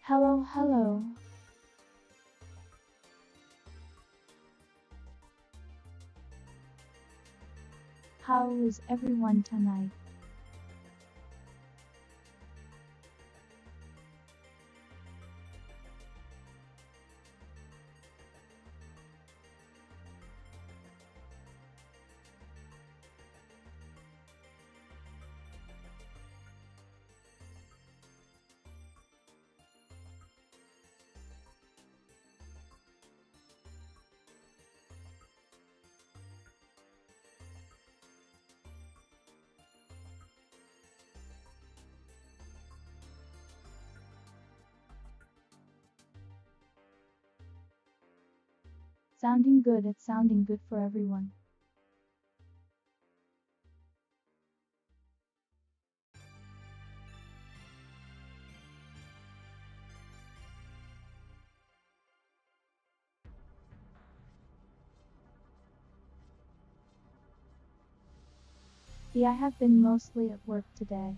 Hello, hello. How is everyone tonight? Sounding good, it's sounding good for everyone. Yeah, I have been mostly at work today.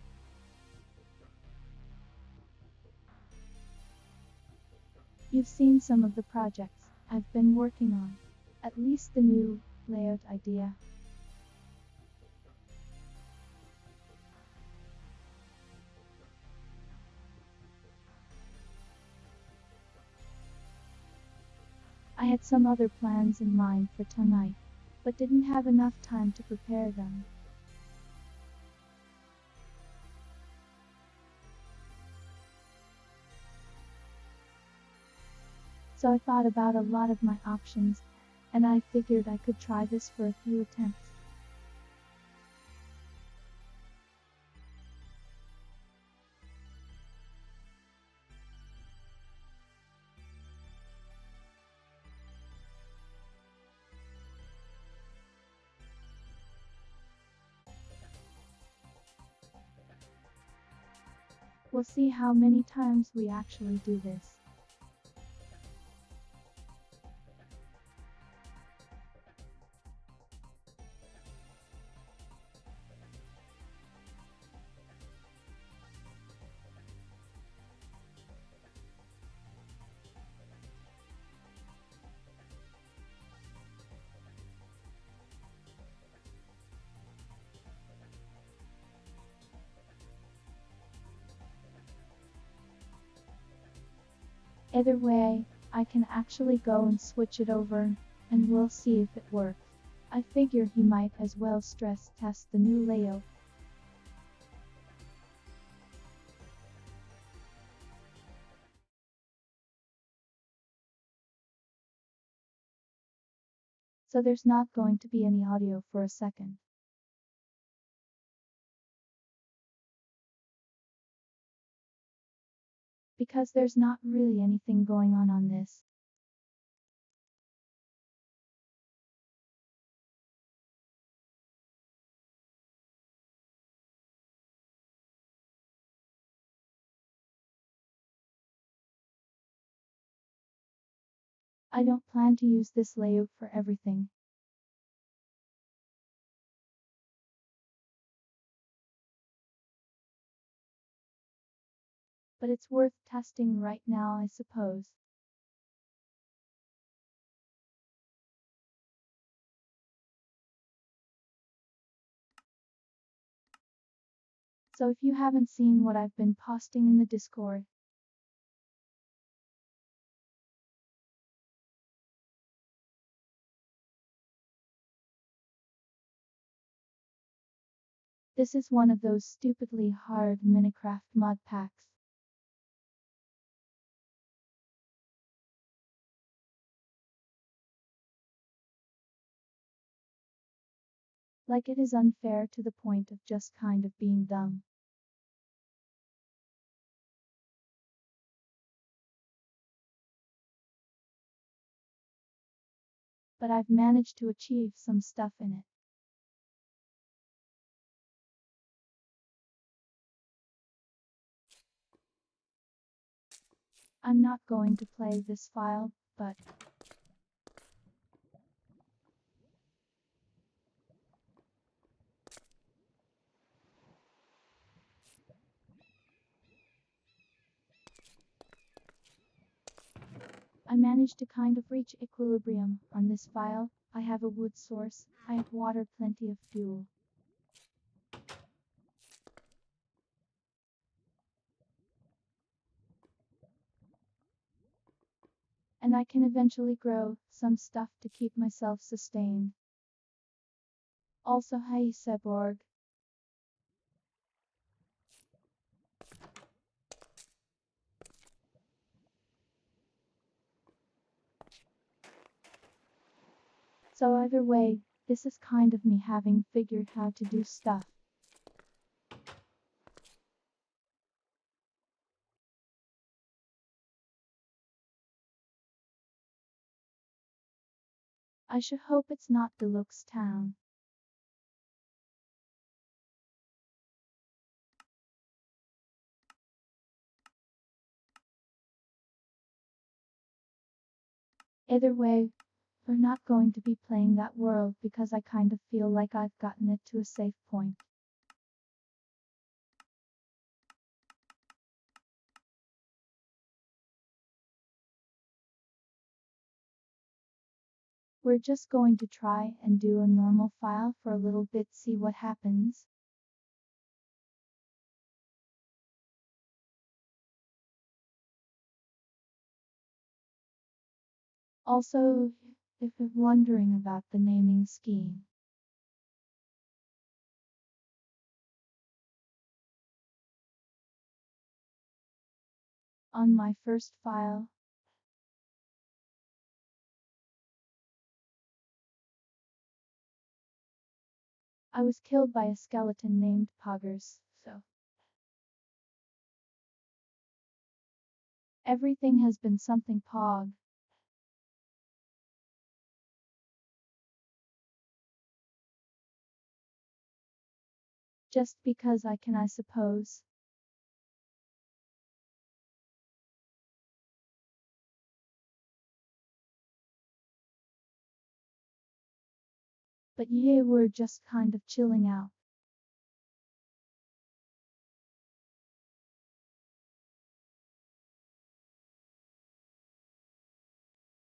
You've seen some of the projects I've been working on. At least the new layout idea. I had some other plans in mind for tonight, but didn't have enough time to prepare them. So I thought about a lot of my options, and I figured I could try this for a few attempts. We'll see how many times we actually do this. Either way, I can actually go and switch it over, and we'll see if it works. I figure he might as well stress test the new layout. So there's not going to be any audio for a second. Because there's not really anything going on this. I don't plan to use this layout for everything. But it's worth testing right now, I suppose. So if you haven't seen what I've been posting in the Discord, this is one of those stupidly hard Minecraft mod packs. Like it is unfair to the point of just kind of being dumb. But I've managed to achieve some stuff in it. I'm not going to play this file, but I managed to kind of reach equilibrium on this file. I have a wood source, I have water, plenty of fuel. And I can eventually grow some stuff to keep myself sustained. Also, hi Seborg. So either way, this is kind of me having figured how to do stuff. I should hope it's not Deluxe Town. Either way, we're not going to be playing that world because I kind of feel like I've gotten it to a safe point. We're just going to try and do a normal file for a little bit, see what happens. Also, if you're wondering about the naming scheme, on my first file, I was killed by a skeleton named Poggers, so everything has been something Pog. Just because I can, I suppose. But yeah, we're just kind of chilling out.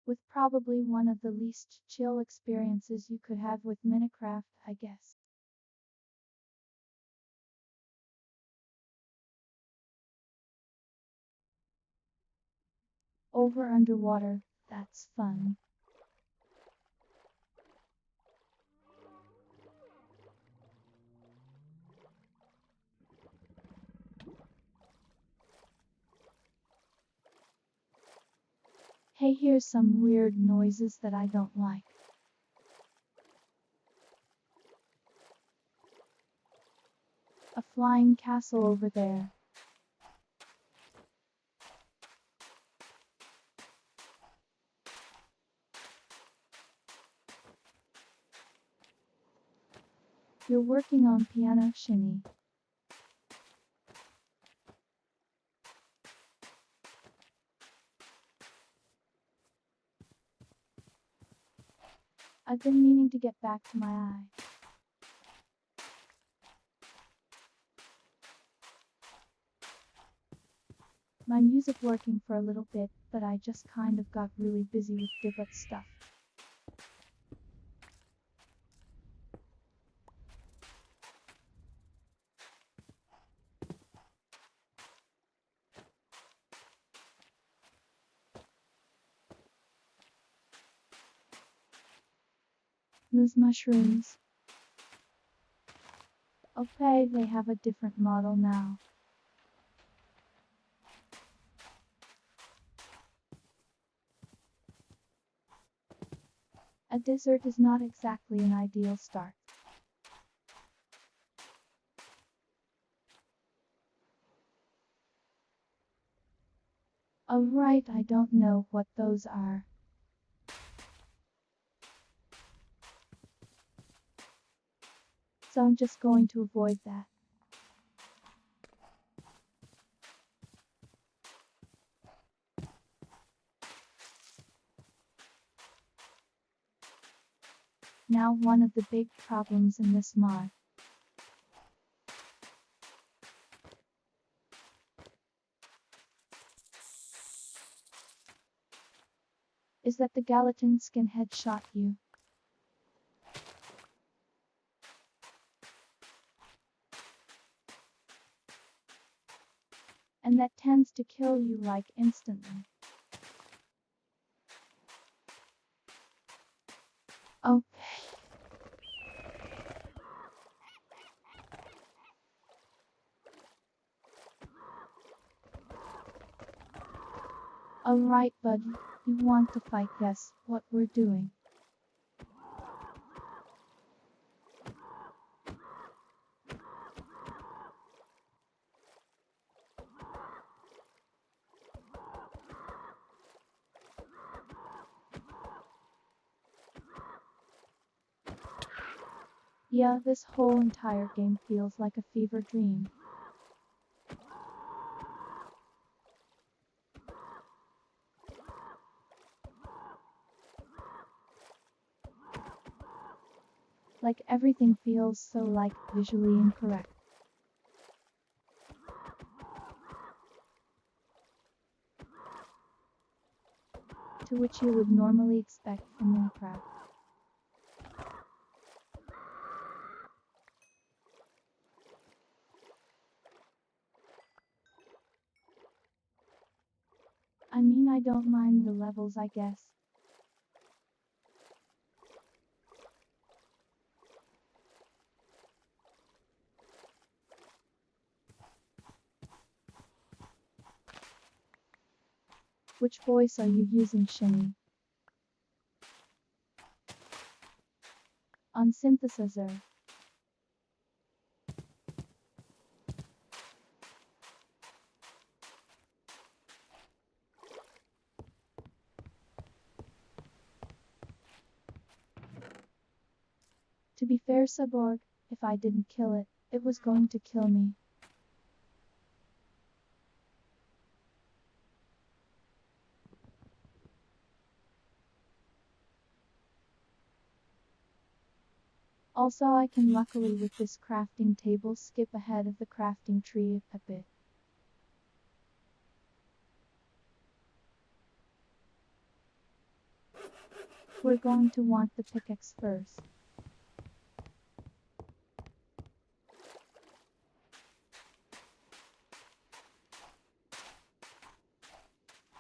With probably one of the least chill experiences you could have with Minecraft, I guess. Over underwater, that's fun. Hey, here's some weird noises that I don't like. A flying castle over there. You're working on piano, Shinny. I've been meaning to get back to my eye. My music working for a little bit, but I just kind of got really busy with debut stuff. Those mushrooms. Okay, they have a different model now. A desert is not exactly an ideal start. Oh right, I don't know what those are. So I'm just going to avoid that. Now one of the big problems in this mod. is that the gelatin skin headshot you. And that tends to kill you like instantly. Okay. Alright, buddy. You want to fight? Guess what we're doing. Yeah, this whole entire game feels like a fever dream. Like everything feels so like visually incorrect. To which you would normally expect from Minecraft. I mean, I don't mind the levels, I guess. Which voice are you using, Shimmy? On synthesizer. To be fair, Cyborg, if I didn't kill it, it was going to kill me. Also, I can luckily with this crafting table skip ahead of the crafting tree a bit. We're going to want the pickaxe first.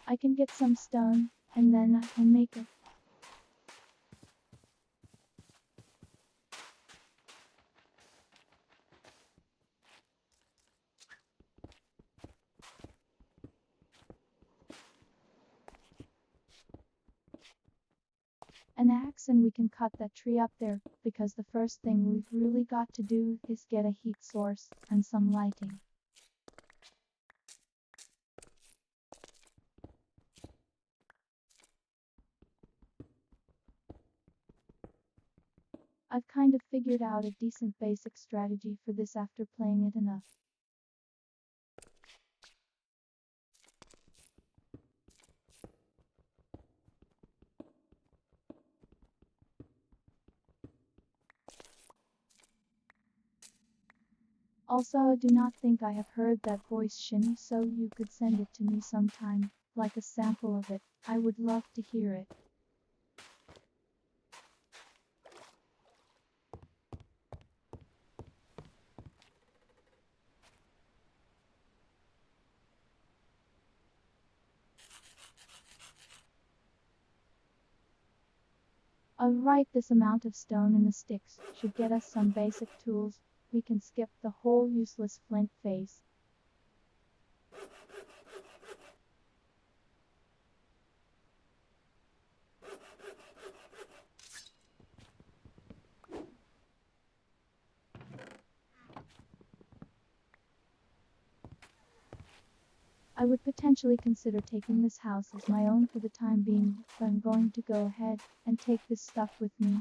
I can get some stone, and then I can make it. An axe, and we can cut that tree up there, because the first thing we've really got to do is get a heat source and some lighting. I've kind of figured out a decent basic strategy for this after playing it enough. Also, I do not think I have heard that voice, Shimmy, so you could send it to me sometime, like a sample of it. I would love to hear it. Alright, this amount of stone in the sticks should get us some basic tools. We can skip the whole useless flint phase. I would potentially consider taking this house as my own for the time being, but I'm going to go ahead and take this stuff with me.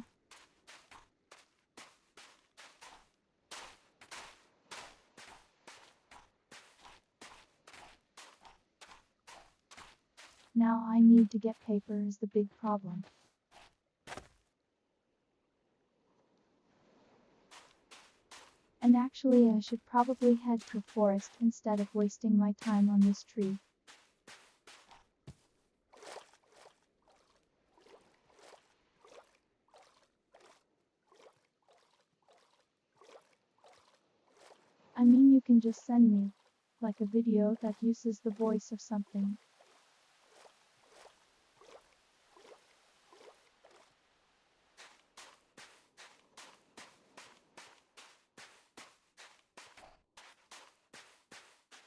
Now I need to get paper is the big problem. And actually I should probably head to a forest instead of wasting my time on this tree. can just send me, like a video that uses the voice or something.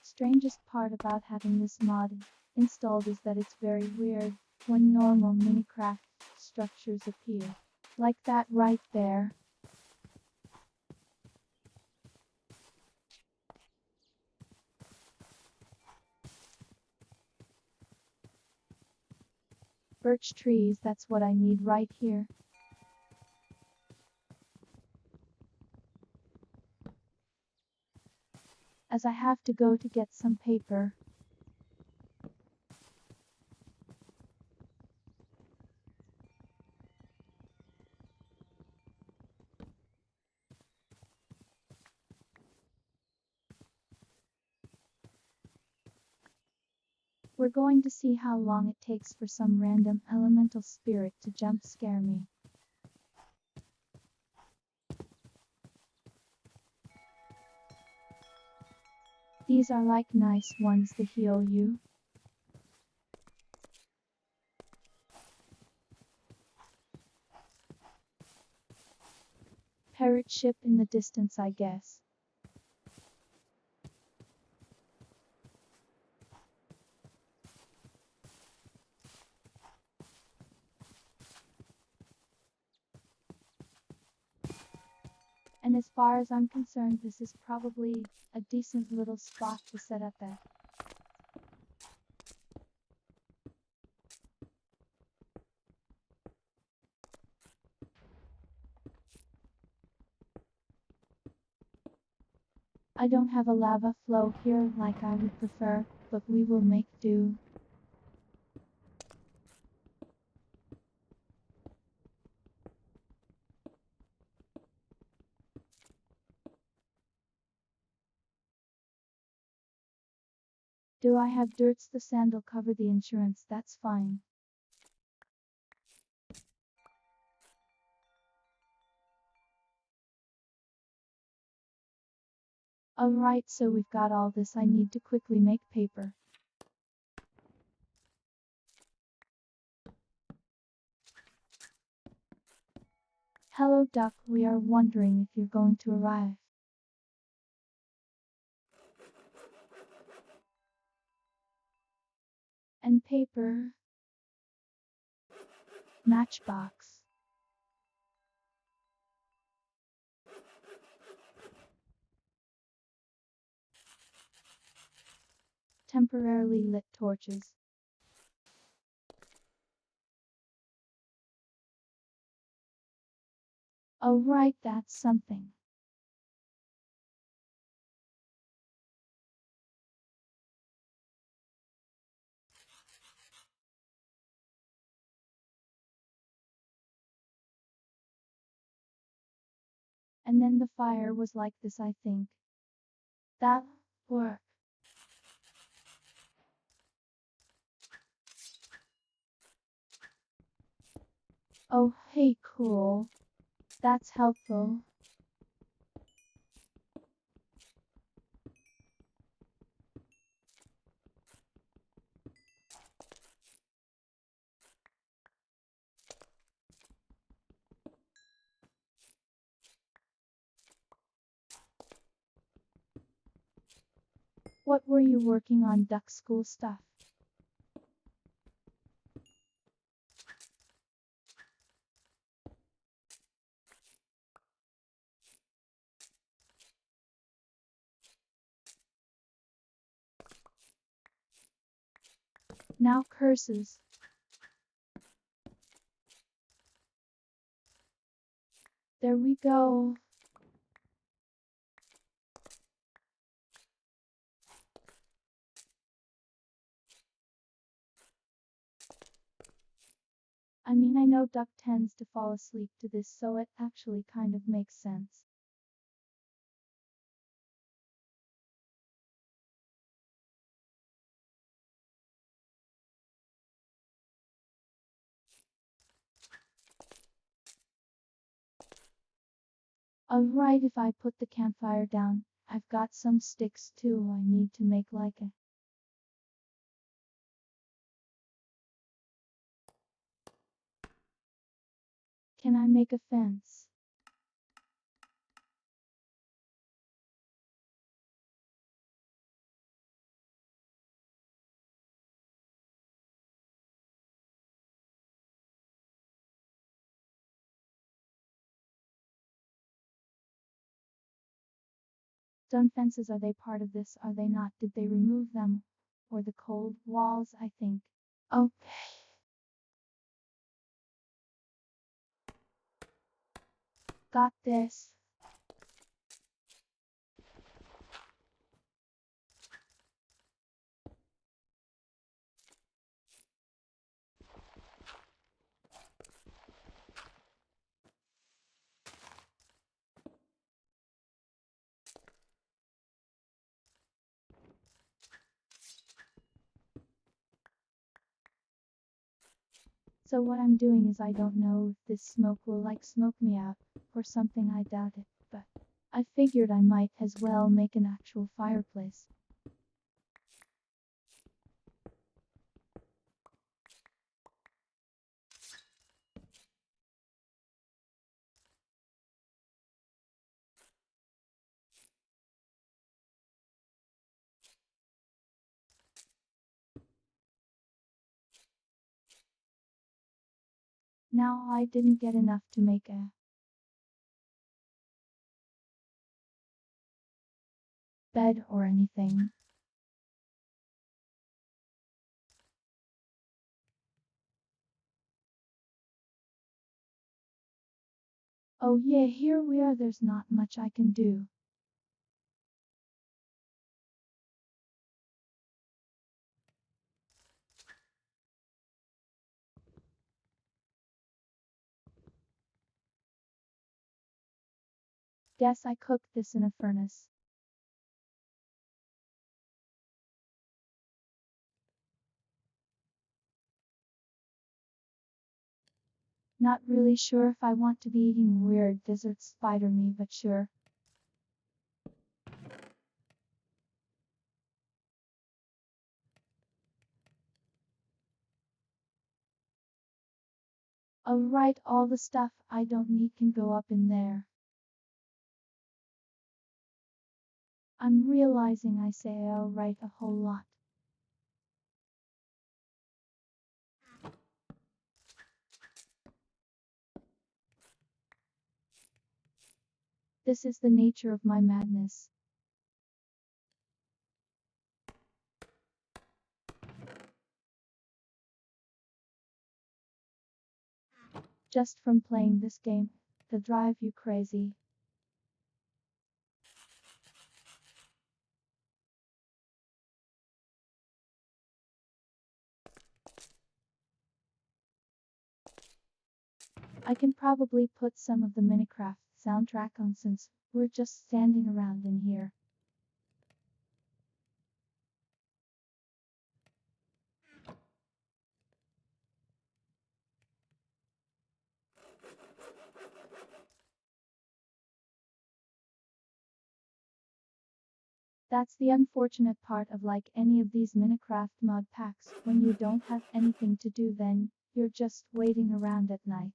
Strangest part about having this mod installed is that it's very weird when normal Minecraft structures appear. Like that right there. Birch trees, that's what I need right here. As I have to go to get some paper. We're going to see how long it takes for some random elemental spirit to jump scare me. These are like nice ones to heal you. Parrot ship in the distance, I guess. And as far as I'm concerned, this is probably a decent little spot to set up at. I don't have a lava flow here like I would prefer, but we will make do. Do I have dirts? The sand'll cover the insurance, that's fine. Alright, so we've got all this. I need to quickly make paper. Hello duck, we are wondering if you're going to arrive. And paper. Matchbox. Temporarily lit torches. Oh right, that's something. And then the fire was like this, I think. That worked. Oh hey, cool. That's helpful. What were you working on? Duck school stuff. Now curses. There we go. I mean, I know Duck tends to fall asleep to this, so it actually kind of makes sense. Alright, if I put the campfire down, I've got some sticks too I need to make like a. Can I make a fence? Stone fences, are they part of this? Are they not? Did they remove them? Or the cold walls, I think. Okay. Got this. So what I'm doing is, I don't know if this smoke will smoke me out or something, I doubt it, but I figured I might as well make an actual fireplace. Now I didn't get enough to make a bed or anything. Oh yeah, here we are, there's not much I can do. Guess I cooked this in a furnace. Not really sure if I want to be eating weird desert spider meat, but sure. Alright, all the stuff I don't need can go up in there. I'm realizing I say alright a whole lot. This is the nature of my madness. Just from playing this game, to drive you crazy. I can probably put some of the Minecraft soundtrack on since we're just standing around in here. That's the unfortunate part of any of these Minecraft mod packs. When you don't have anything to do, then you're just waiting around at night.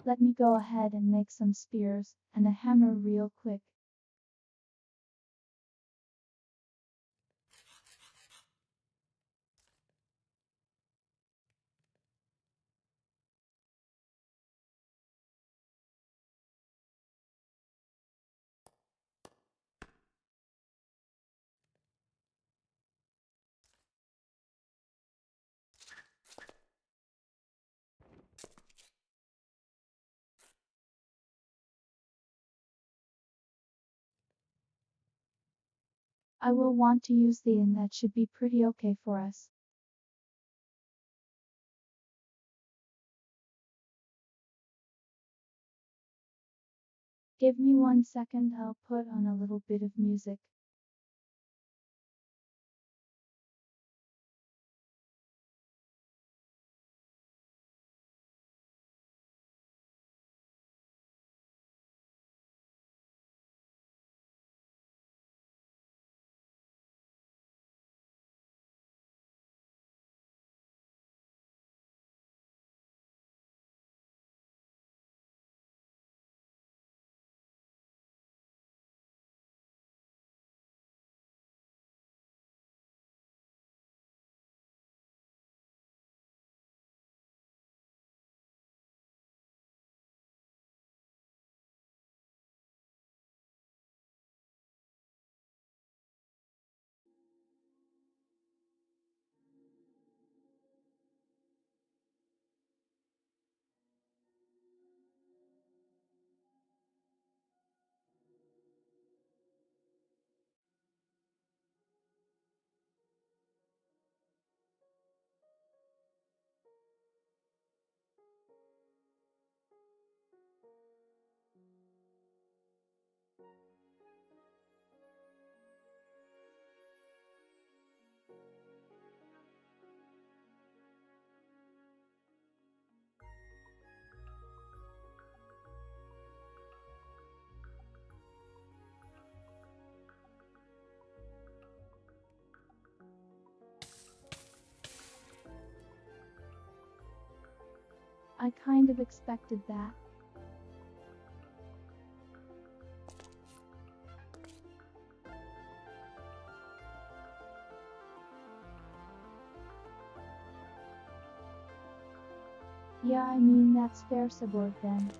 Let me go ahead and make some spears and a hammer real quick. I will want to use the and that should be pretty okay for us. Give me 1 second, I'll put on a little bit of music. I kind of expected that. Yeah, I mean that's fair support then.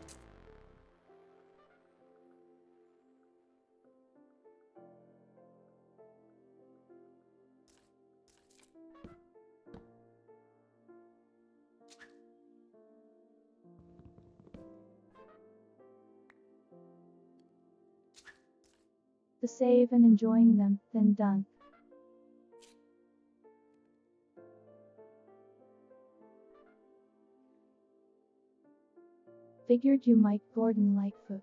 The save and enjoying them, then done. Figured you might Gordon Lightfoot.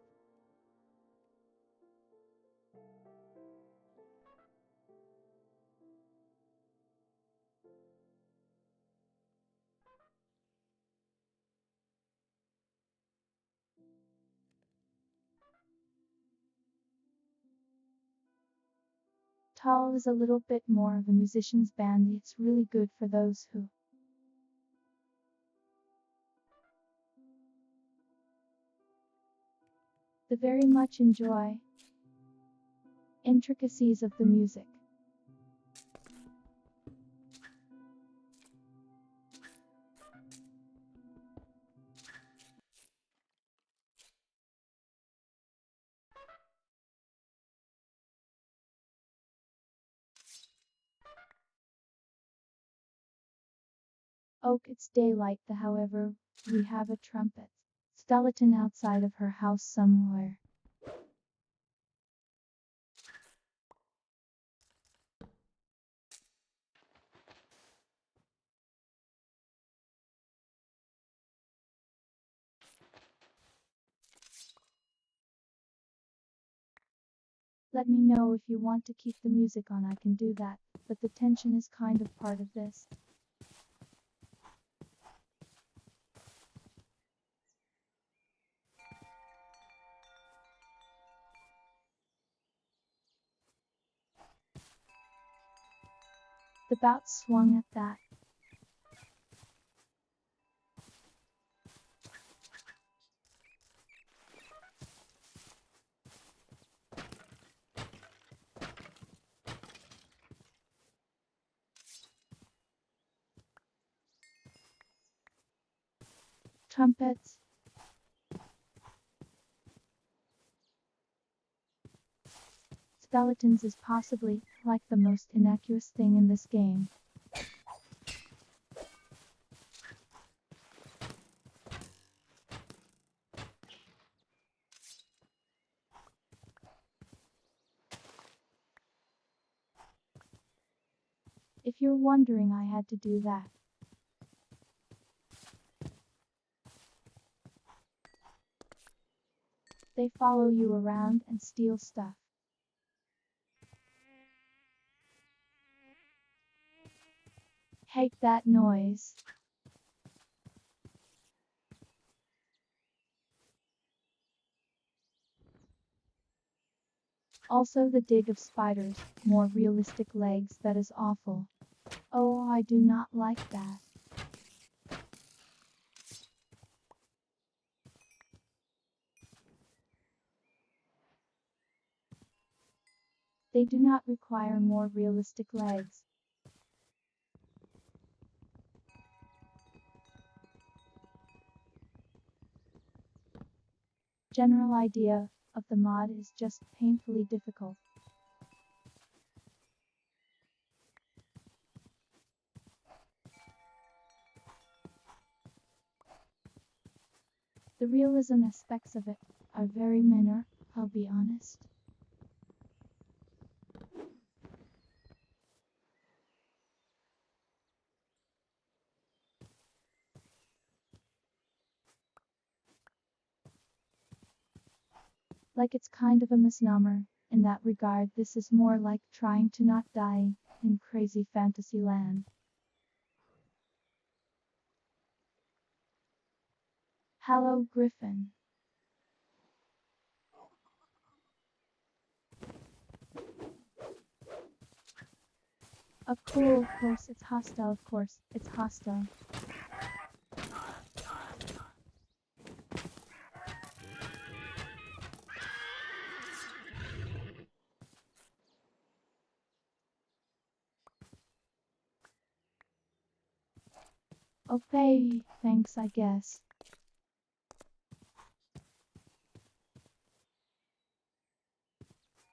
Tall is a little bit more of a musician's band. It's really good for those who they very much enjoy intricacies of the music. Oak, it's daylight. However, we have a trumpet skeleton outside of her house somewhere. Let me know if you want to keep the music on. I can do that, but the tension is kind of part of this. The bout swung at that. Trumpets. Skeletons is possibly, like, the most innocuous thing in this game. If you're wondering, I had to do that. They follow you around and steal stuff. Hate that noise. Also the dig of spiders, more realistic legs. That is awful. Oh, I do not like that. They do not require more realistic legs. General idea of the mod is just painfully difficult. The realism aspects of it are very minor, I'll be honest. Like it's kind of a misnomer. In that regard, this is more like trying to not die in crazy fantasy land. Hello, Griffin. Of course, it's hostile, of course, it's hostile. Okay, thanks, I guess.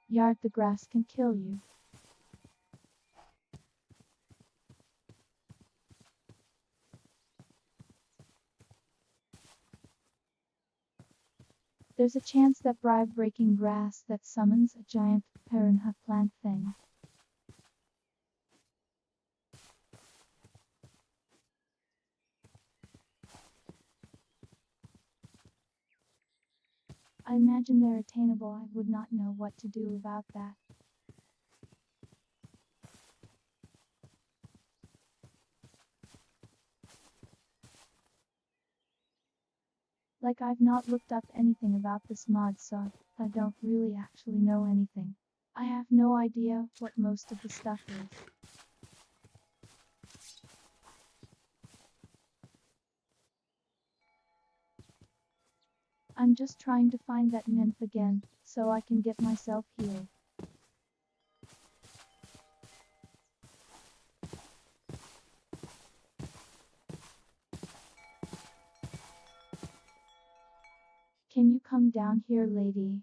Yard, the grass can kill you. There's a chance that bribe breaking grass that summons a giant piranha plant thing. I imagine they're attainable. I would not know what to do about that. Like I've not looked up anything about this mod, so I don't really actually know anything. I have no idea what most of the stuff is. I'm just trying to find that nymph again, so I can get myself healed. Can you come down here, lady?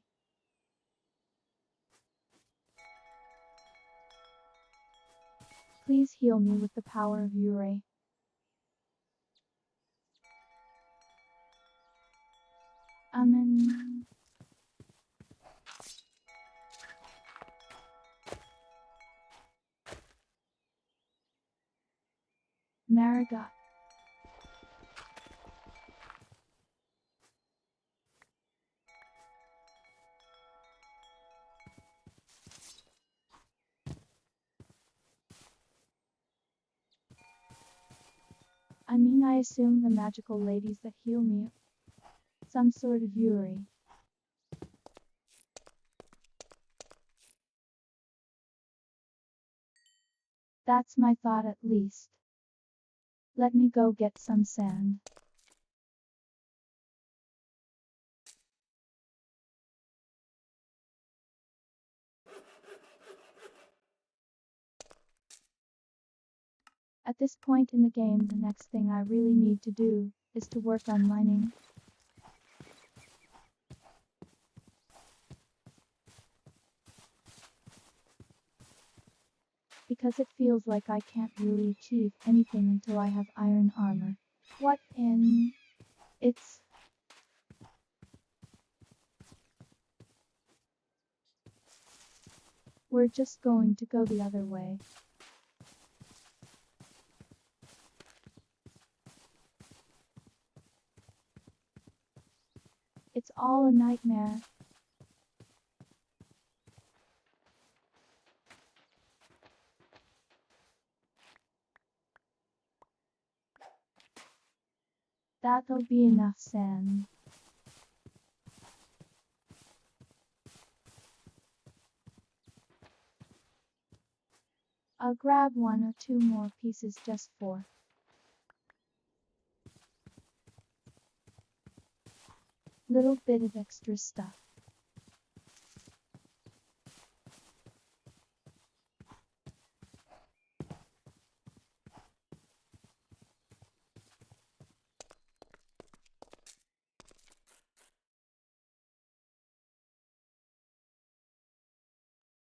Please heal me with the power of Ure. Amen. Marigot. I mean, I assume the magical ladies that heal me. Some sort of Ure. That's my thought at least. Let me go get some sand. At this point in the game, the next thing I really need to do is to work on mining. Because it feels like I can't really achieve anything until I have iron armor. What in... It's... We're just going to go the other way. It's all a nightmare. That'll be enough sand. I'll grab one or two more pieces just for little bit of extra stuff.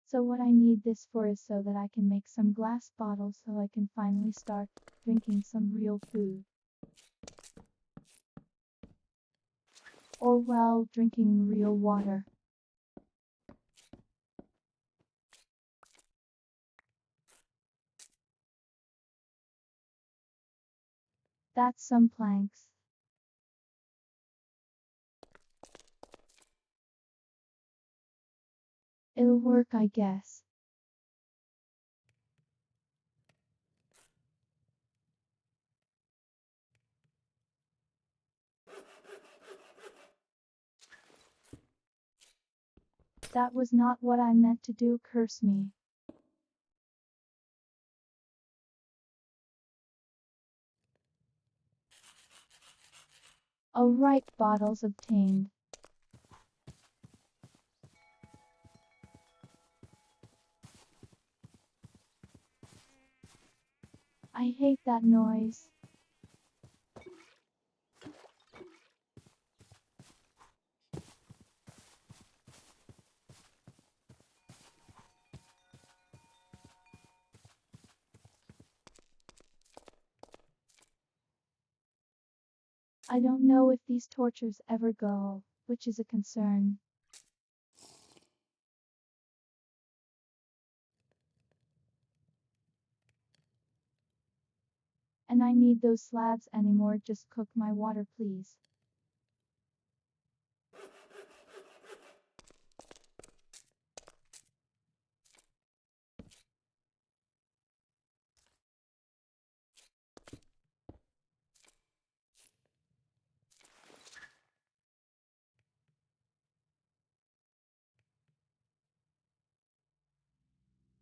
So what I need this for is so that I can make some glass bottles so I can finally start drinking some real food. Or well, drinking real water. That's some planks. It'll work, I guess. That was not what I meant to do, curse me. Alright, bottles obtained. I hate that noise. I don't know if these tortures ever go, which is a concern. And I need those slabs anymore, just cook my water please.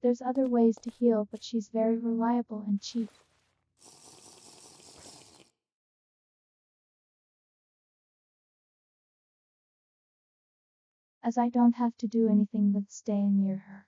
There's other ways to heal, but she's very reliable and cheap. As I don't have to do anything but stay near her.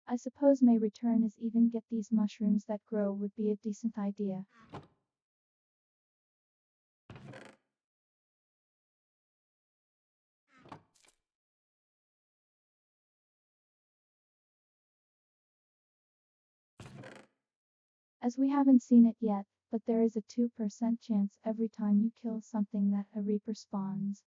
I suppose may return is even get these mushrooms that grow would be a decent idea. As we haven't seen it yet, but there is a 2% chance every time you kill something that a reaper spawns.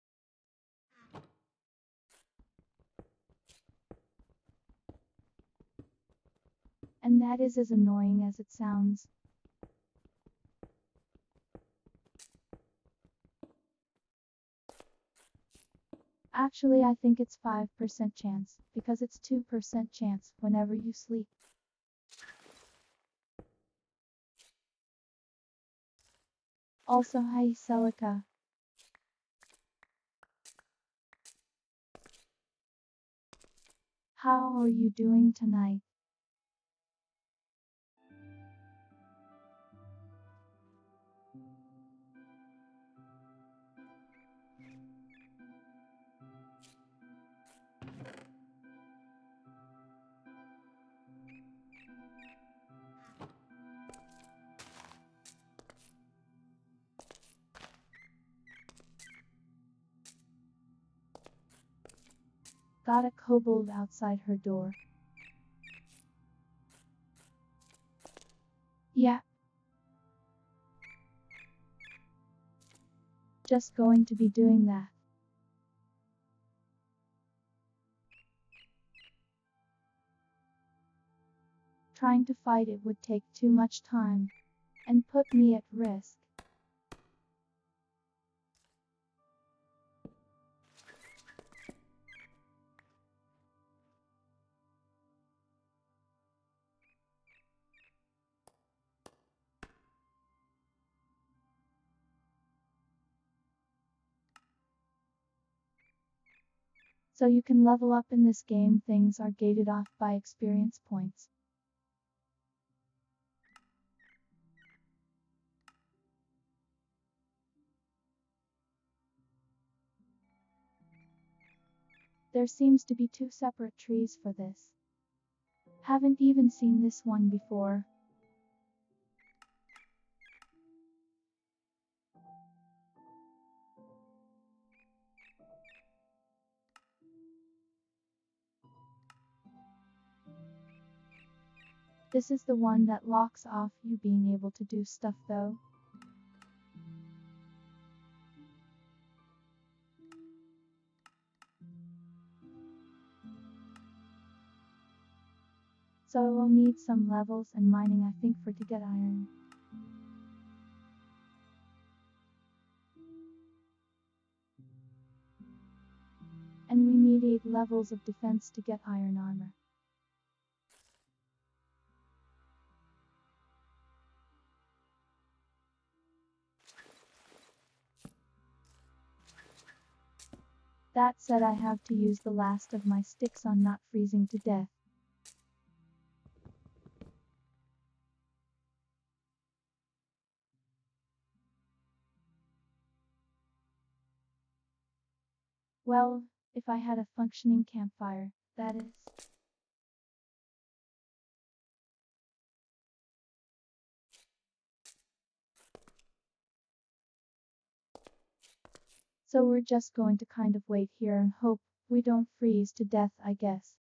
And that is as annoying as it sounds. Actually, I think it's 5% chance, because it's 2% chance whenever you sleep. Also, hi Celica. How are you doing tonight? Got a kobold outside her door. Yeah. Just going to be doing that. Trying to fight it would take too much time and put me at risk. So you can level up in this game, things are gated off by experience points. There seems to be two separate trees for this. Haven't even seen this one before. This is the one that locks off you being able to do stuff though. So I will need some levels and mining I think for to get iron. And we need 8 levels of defense to get iron armor. That said, I have to use the last of my sticks on not freezing to death. Well, if I had a functioning campfire, that is. So we're just going to kind of wait here and hope we don't freeze to death, I guess.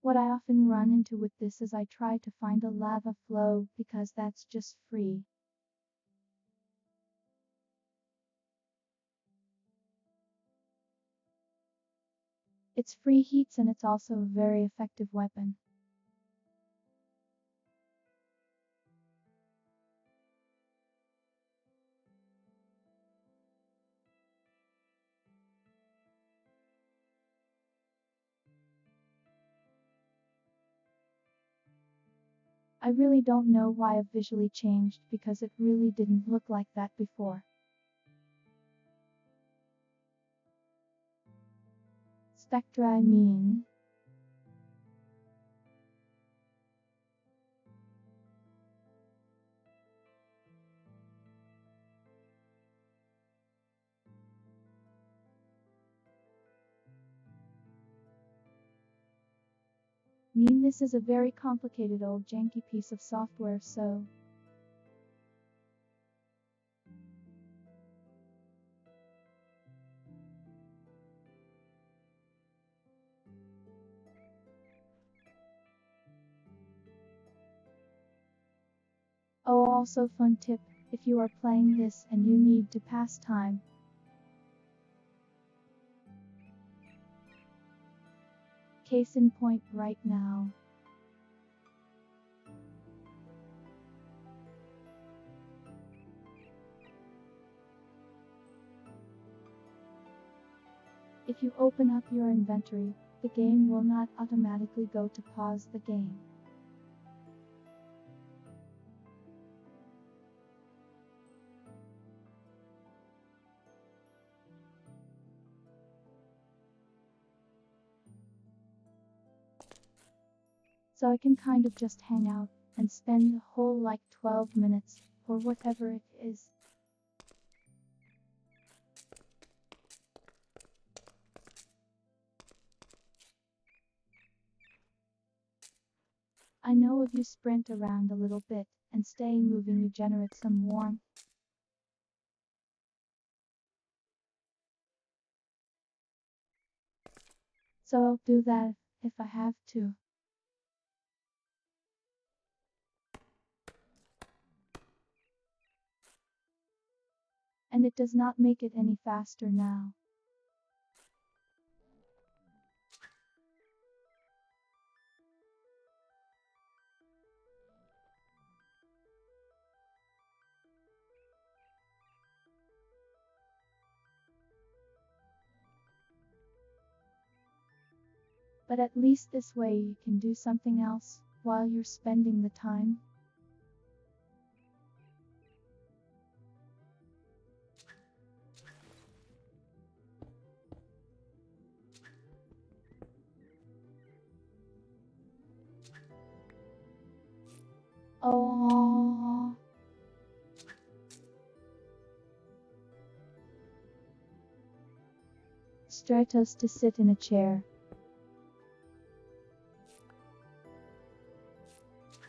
What I often run into with this is I try to find a lava flow because that's just free. It's free heats and it's also a very effective weapon. I really don't know why I've visually changed because it really didn't look like that before. Spectra, I mean. This is a very complicated old janky piece of software, so. Oh, also fun tip, if you are playing this and you need to pass time. Case in point right now. If you open up your inventory, the game will not automatically go to pause the game. So I can kind of just hang out and spend the whole like 12 minutes or whatever it is. I know if you sprint around a little bit and stay moving you generate some warmth. So I'll do that if I have to. And it does not make it any faster now. But at least this way you can do something else while you're spending the time. Oh, Stratos to sit in a chair.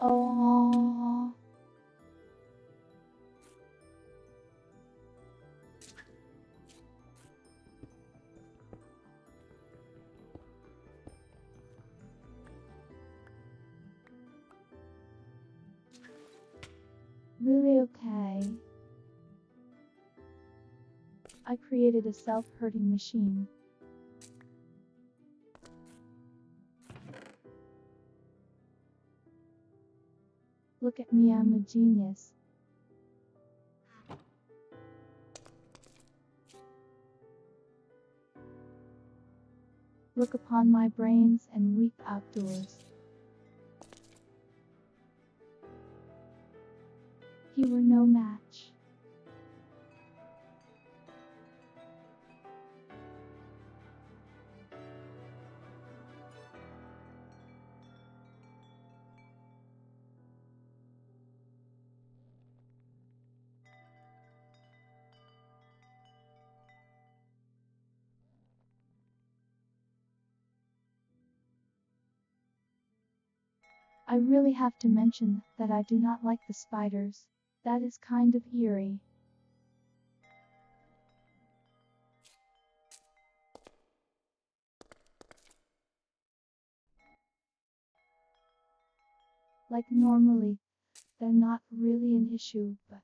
Oh. Really okay. I created a self-hurting machine. Look at me, I'm a genius. Look upon my brains and weep outdoors. He were no match. I really have to mention that I do not like the spiders. That is kind of eerie. Like normally, they're not really an issue, but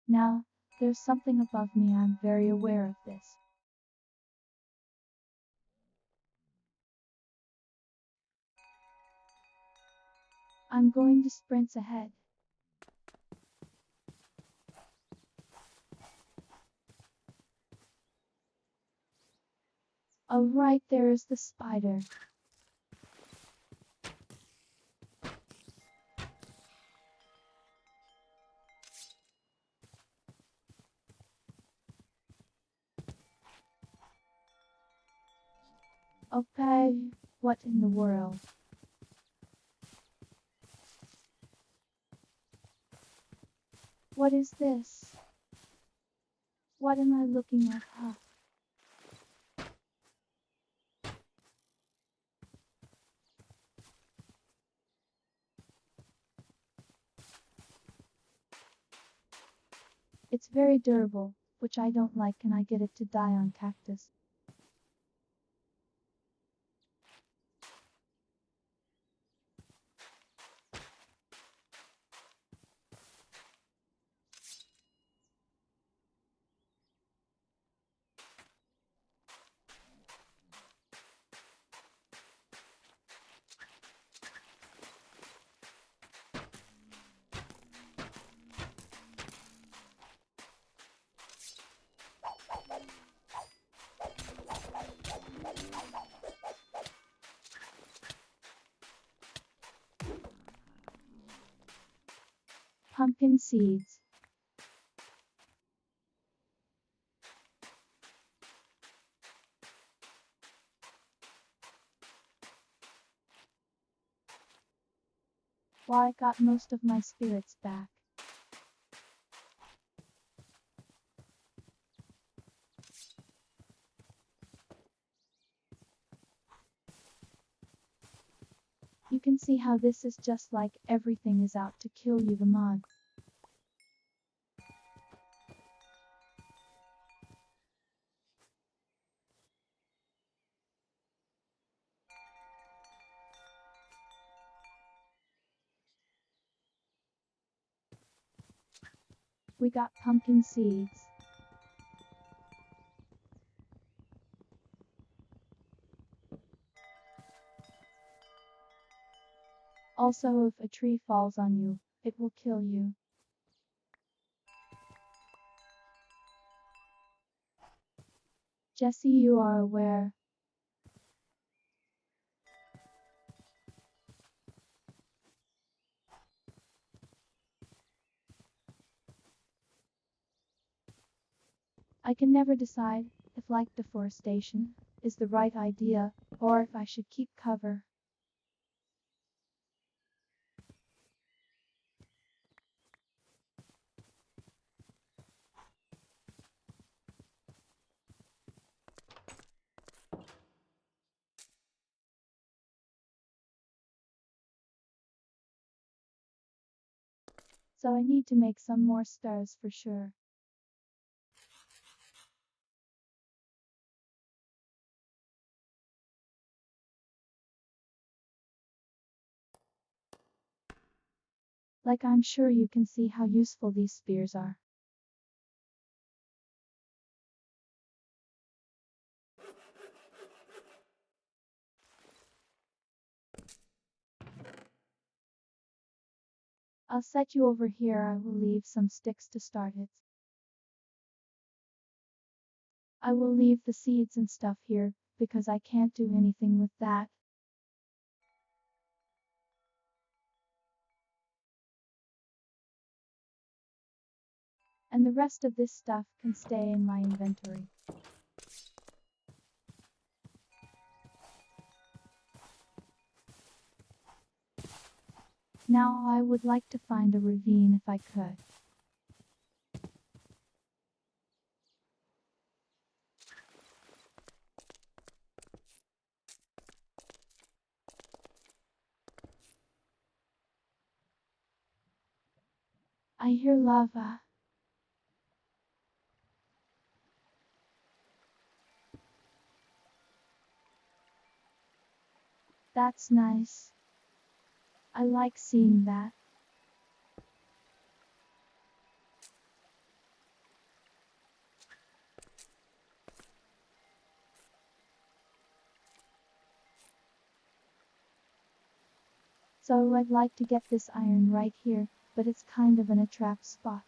now, there's something above me, I'm very aware of this. I'm going to sprint ahead. Oh right, there is the spider. Okay, what in the world? What is this? What am I looking at? Huh? It's very durable, which I don't like. Can I get it to die on cactus? Pumpkin seeds. Well, I got most of my spirits back. You can see how this is just like everything is out to kill you, the mod. We got pumpkin seeds. Also, if a tree falls on you, it will kill you. Jesse, you are aware. I can never decide if like deforestation is the right idea, or if I should keep cover. So I need to make some more stars for sure. Like I'm sure you can see how useful these spears are. I'll set you over here. I will leave some sticks to start it. I will leave the seeds and stuff here, because I can't do anything with that. And the rest of this stuff can stay in my inventory. Now I would like to find a ravine if I could. I hear lava. That's nice. I like seeing that. So I'd like to get this iron right here, but it's kind of in a trap spot.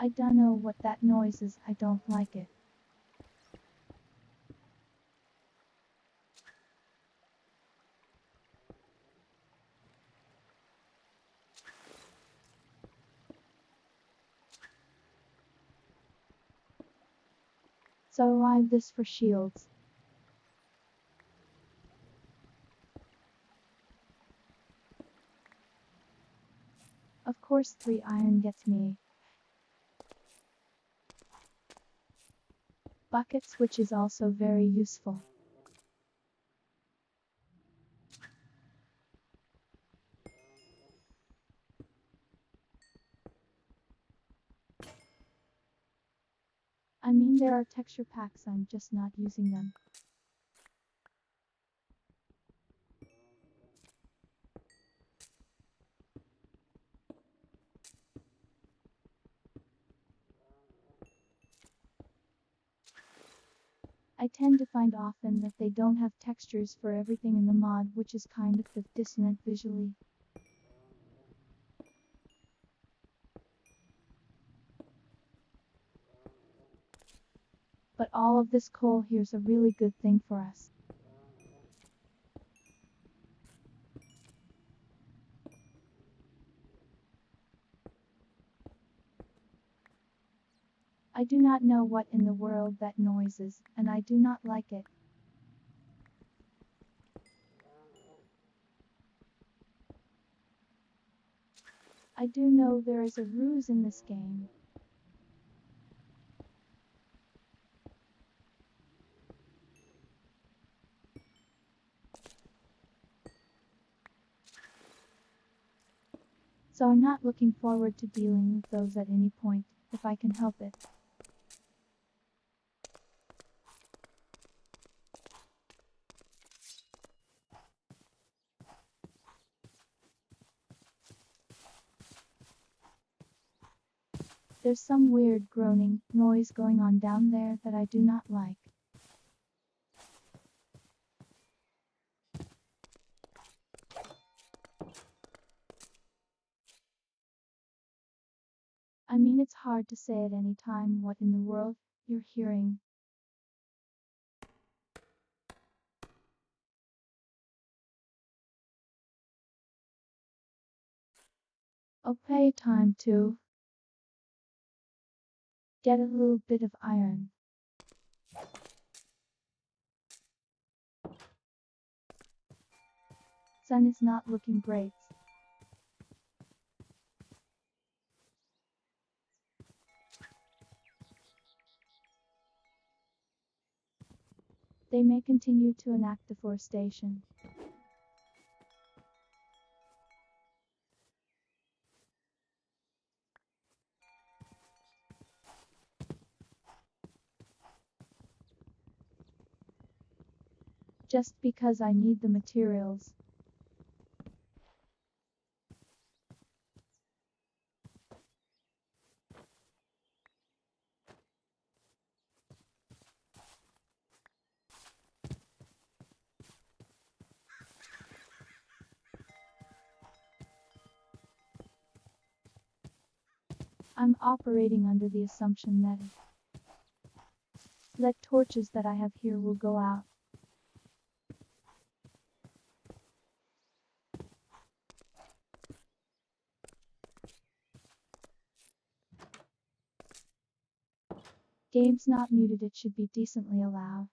I don't know what that noise is. I don't like it. So I have this for shields. Of course 3 iron gets me. Buckets, which is also very useful. I mean there are texture packs, I'm just not using them. I tend to find often that they don't have textures for everything in the mod, which is kind of dissonant visually. But all of this coal here's a really good thing for us. I do not know what in the world that noise is, and I do not like it. I do know there is a ruse in this game. So I'm not looking forward to dealing with those at any point, if I can help it. There's some weird groaning noise going on down there that I do not like. I mean it's hard to say at any time what in the world you're hearing. Okay, time to get a little bit of iron. Sun is not looking great. They may continue to enact deforestation. Just because I need the materials. I'm operating under the assumption that lead torches that I have here will go out. Game's not muted, it should be decently allowed.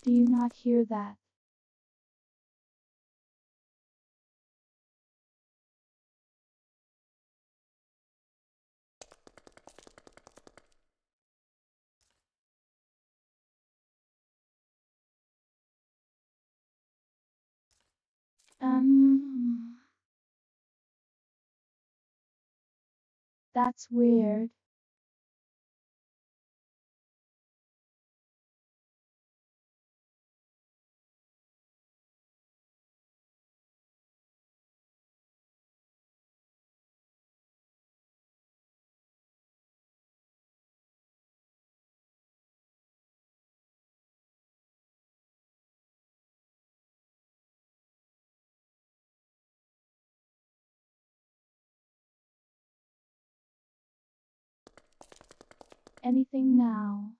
Do you not hear that? That's weird. Anything now?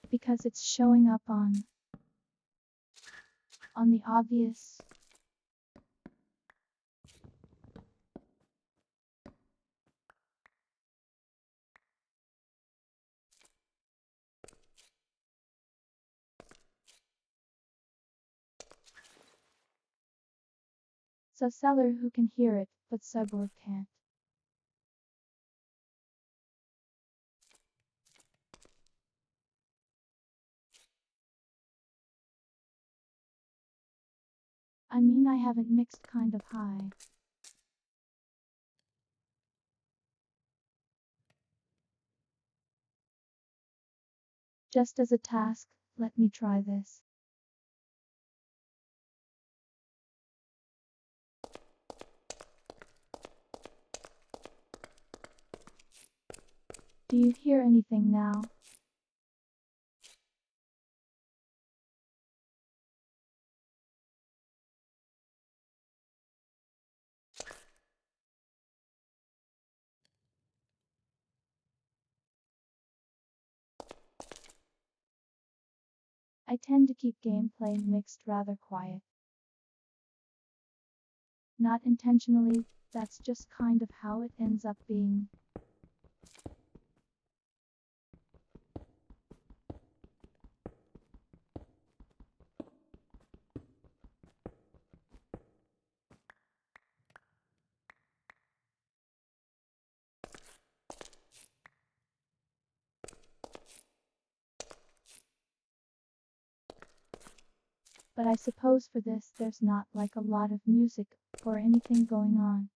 Because it's showing up on the obvious. So seller who can hear it, but suborb can't. I mean, I haven't mixed kind of high. Just as a task, let me try this. Do you hear anything now? I tend to keep gameplay mixed rather quiet. Not intentionally, that's just kind of how it ends up being. But I suppose for this there's not like a lot of music or anything going on.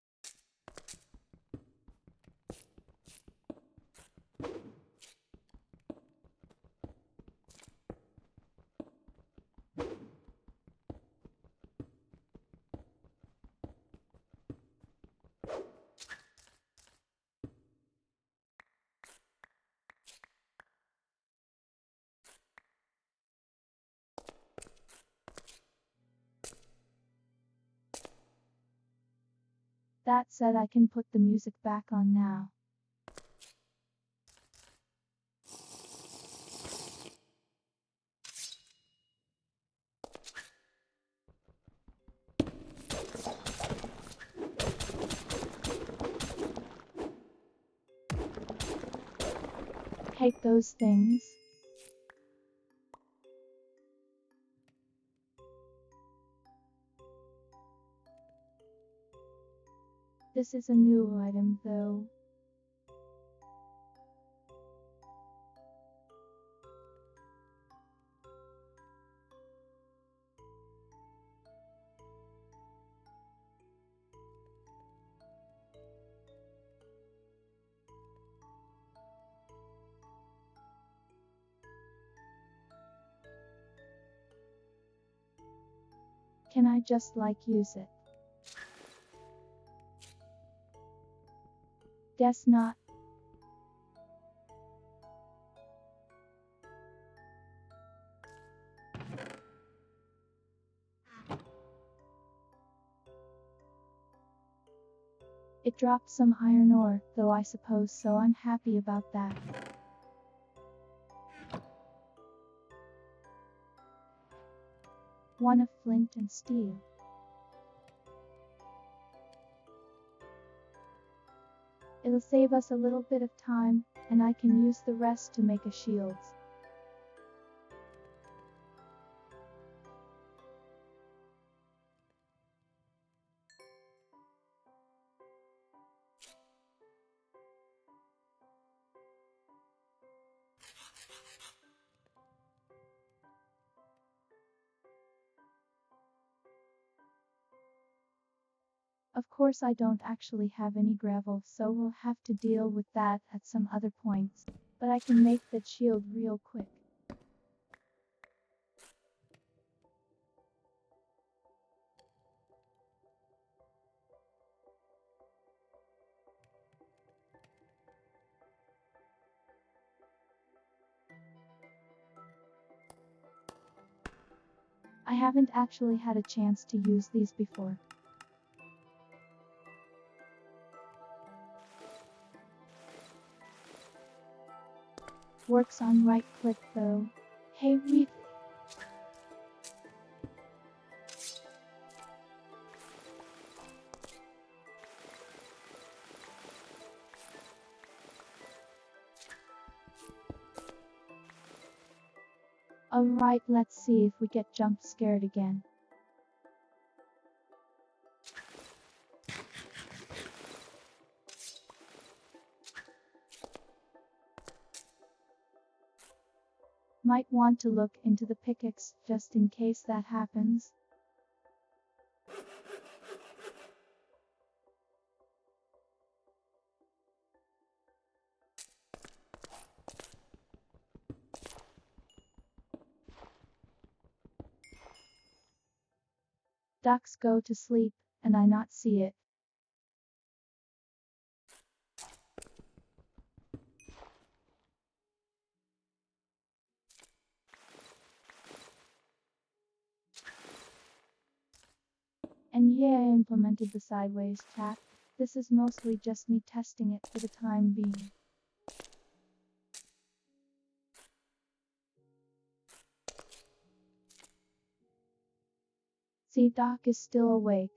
That said, I can put the music back on now. Hate those things. This is a new item though. Can I just use it? Guess not. It dropped some iron ore, though I suppose so. I'm happy about that. One of flint and steel. It'll save us a little bit of time, and I can use the rest to make a shield. Of course I don't actually have any gravel, so we'll have to deal with that at some other points, but I can make that shield real quick. I haven't actually had a chance to use these before. Works on right click though. Hey wait. Alright, let's see if we get jump scared again. Might want to look into the pickaxe just in case that happens. Ducks go to sleep, and I not see it. And yeah, I implemented the sideways tap. This is mostly just me testing it for the time being. See, Doc is still awake.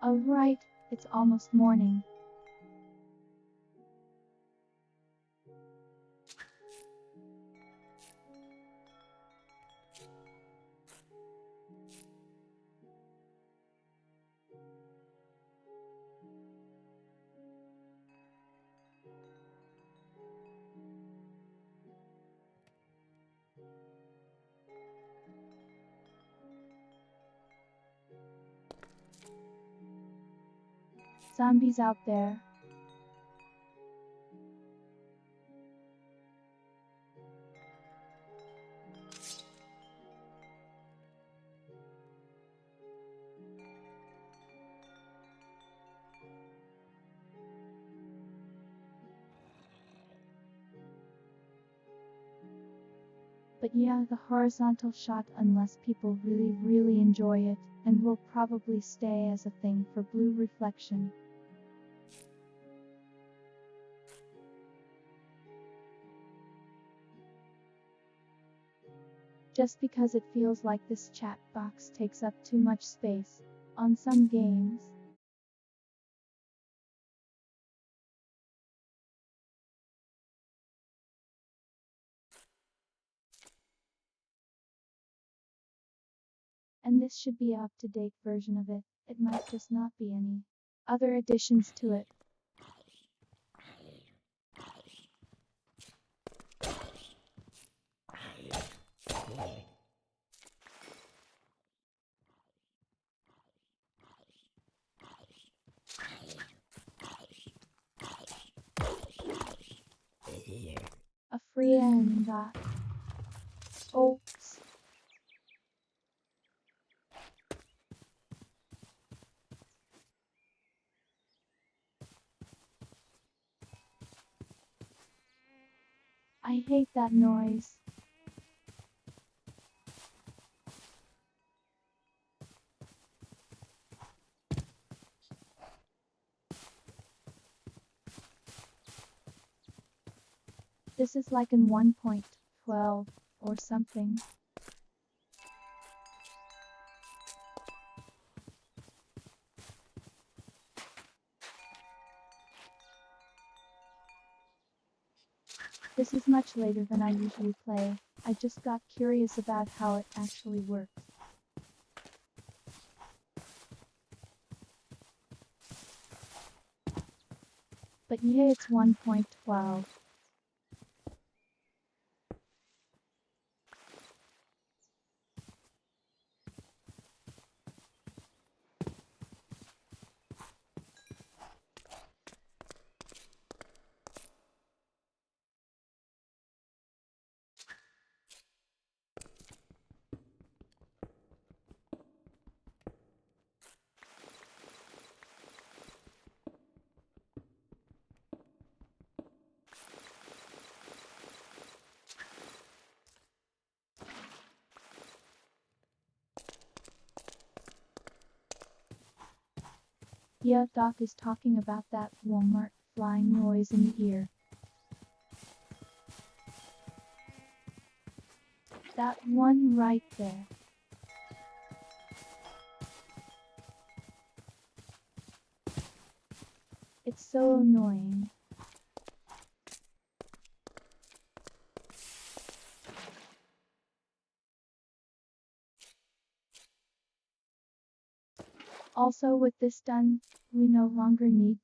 Alright, it's almost morning. Zombies out there. But yeah, the horizontal shot, unless people really enjoy it, and will probably stay as a thing for blue reflection. Just because it feels like this chat box takes up too much space on some games. And this should be an up-to-date version of it. It might just not be any other additions to it. A free end. Oops. I hate that noise. This is like in 1.12 or something. This is much later than I usually play. I just got curious about how it actually works. But yeah, it's 1.12. Yeah, Doc is talking about that Walmart flying noise in the ear. That one right there. It's so annoying. Also, with this done, we no longer need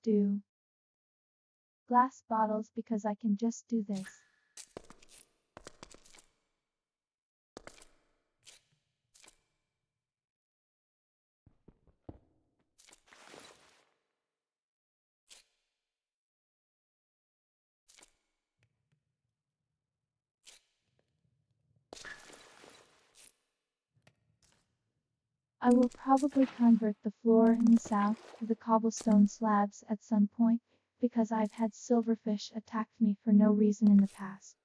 glass bottles because I can just do this. I will probably convert the floor in the south to the cobblestone slabs at some point, because I've had silverfish attack me for no reason in the past.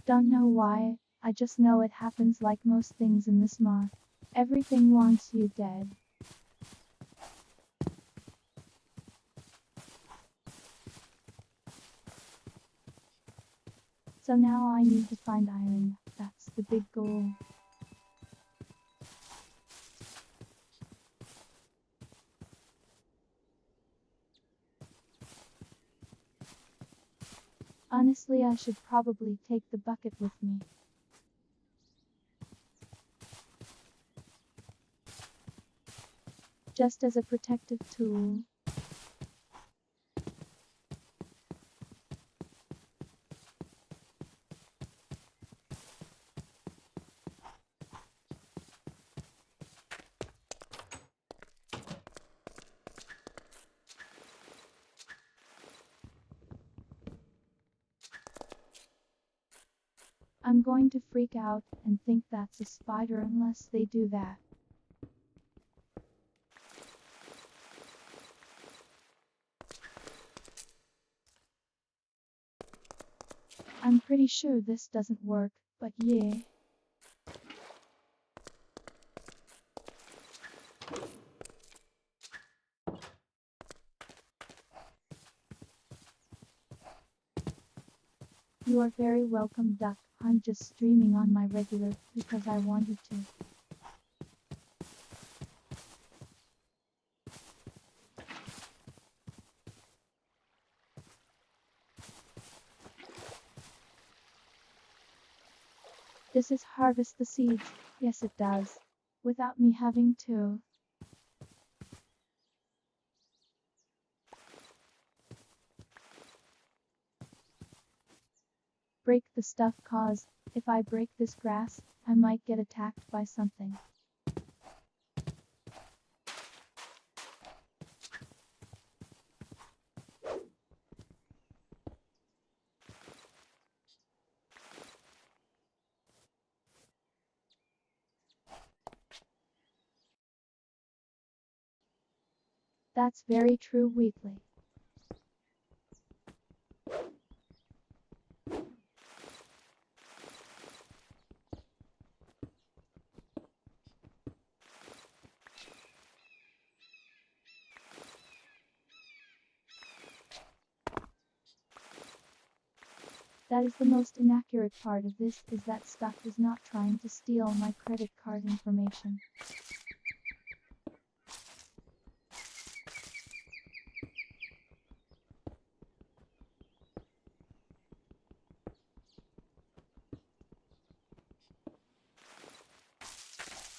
Don't know why, I just know it happens like most things in this mod. Everything wants you dead. So now I need to find iron. That's the big goal. Honestly, I should probably take the bucket with me. Just as a protective tool. I'm going to freak out and think that's a spider unless they do that. I'm pretty sure this doesn't work, but yeah. You are very welcome, duck. I'm just streaming on my regular because I wanted to. This is harvest the seeds. Yes, it does. Without me having to. Break the stuff, cause if I break this grass, I might get attacked by something. That's very true, Weekly. That is the most inaccurate part of this, is that stuff is not trying to steal my credit card information.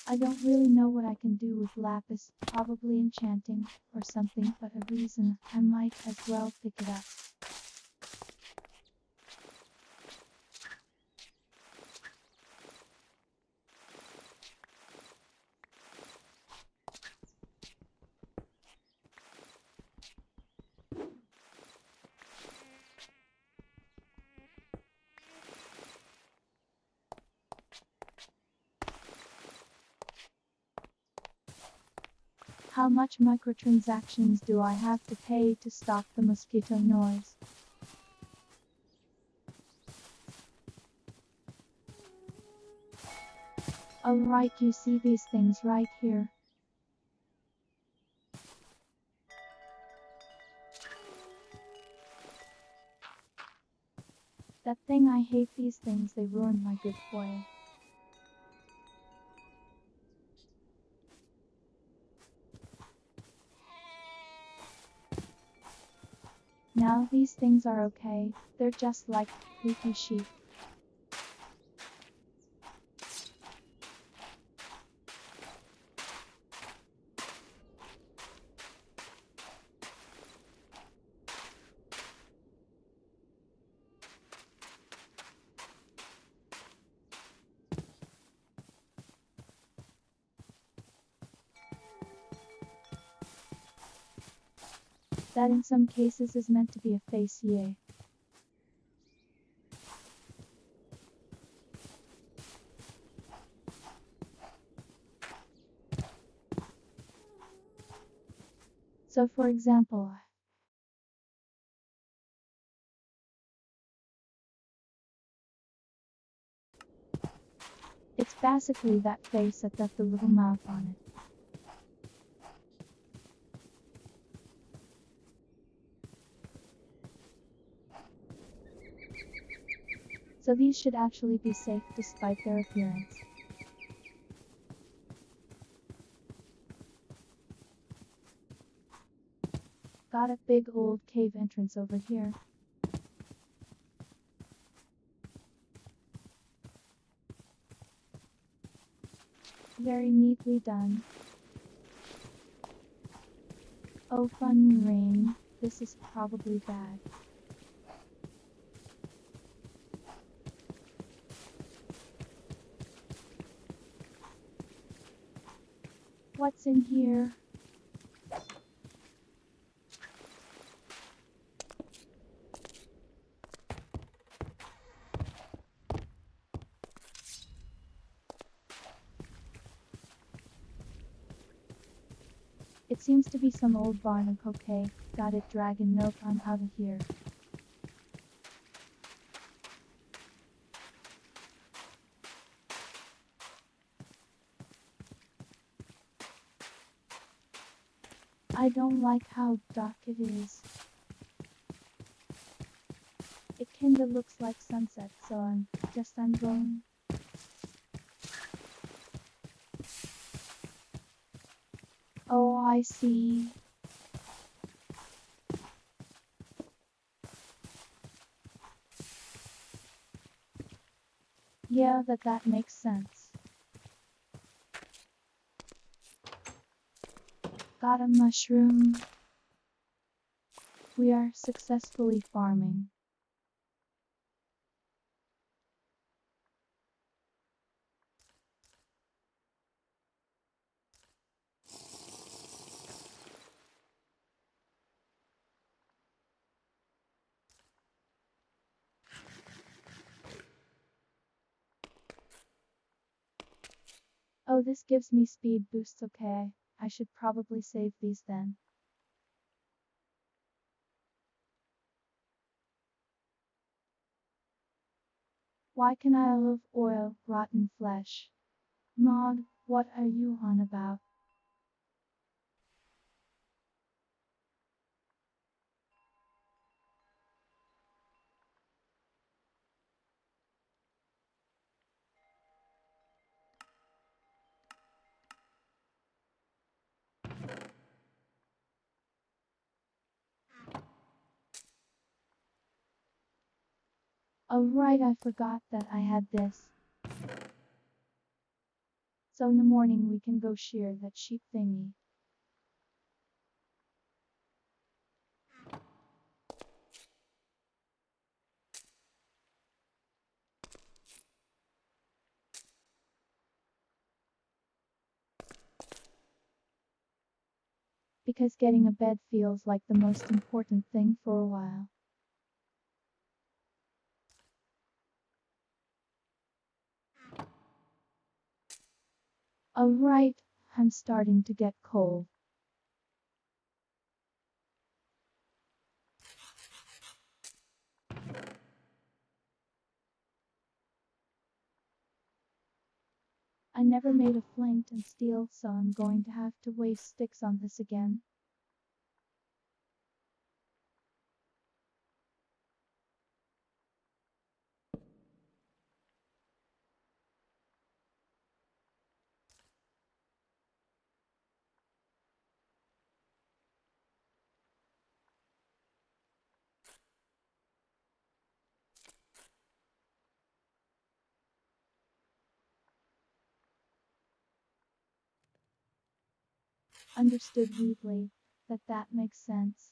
I don't really know what I can do with lapis, probably enchanting or something, but a reason I might as well pick it up. How much microtransactions do I have to pay to stop the mosquito noise? Oh right, you see these things right here. That thing, I hate these things, they ruin my good foil. Now these things are okay, they're just like creepy sheep. That in some cases is meant to be a face, yeah. So for example, it's basically that face that got the little mouth on it. So these should actually be safe despite their appearance. Got a big old cave entrance over here. Very neatly done. Oh fun rain, this is probably bad. What's in here? It seems to be some old barn. Okay, got it, dragon. Nope, I'm out of here. I don't like how dark it is. It kinda looks like sunset, so I'm going. Oh, I see. Yeah, that makes sense. Got a mushroom. We are successfully farming. Oh, this gives me speed boosts. Okay, I should probably save these then. Why can I love oil, rotten flesh? Mod, what are you on about? Oh right, I forgot that I had this. So in the morning we can go shear that sheep thingy. Because getting a bed feels like the most important thing for a while. Alright, I'm starting to get cold. I never made a flint and steel, so I'm going to have to waste sticks on this again. Understood, Wheatley. That makes sense.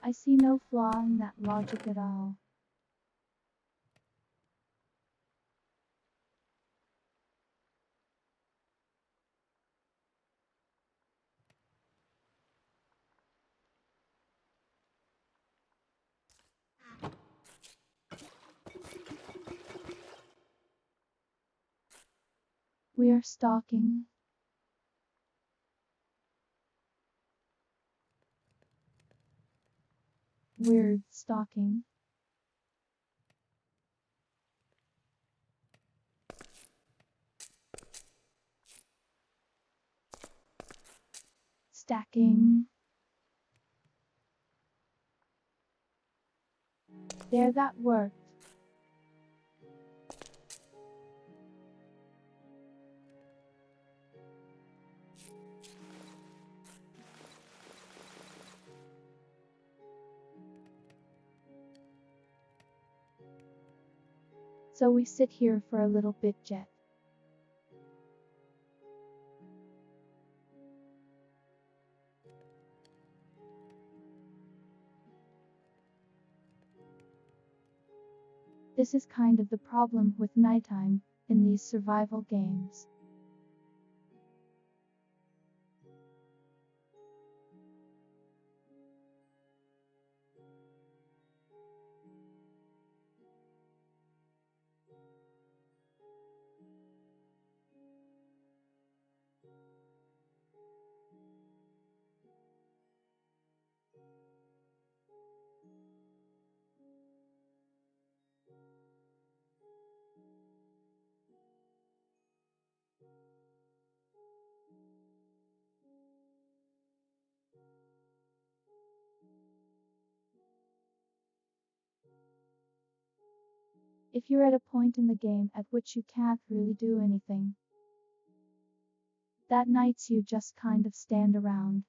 I see no flaw in that logic at all. We are stalking. Weird stalking. Stacking. There, that worked. So we sit here for a little bit, Jet. This is kind of the problem with nighttime in these survival games. If you're at a point in the game at which you can't really do anything, that nights you just kind of stand around.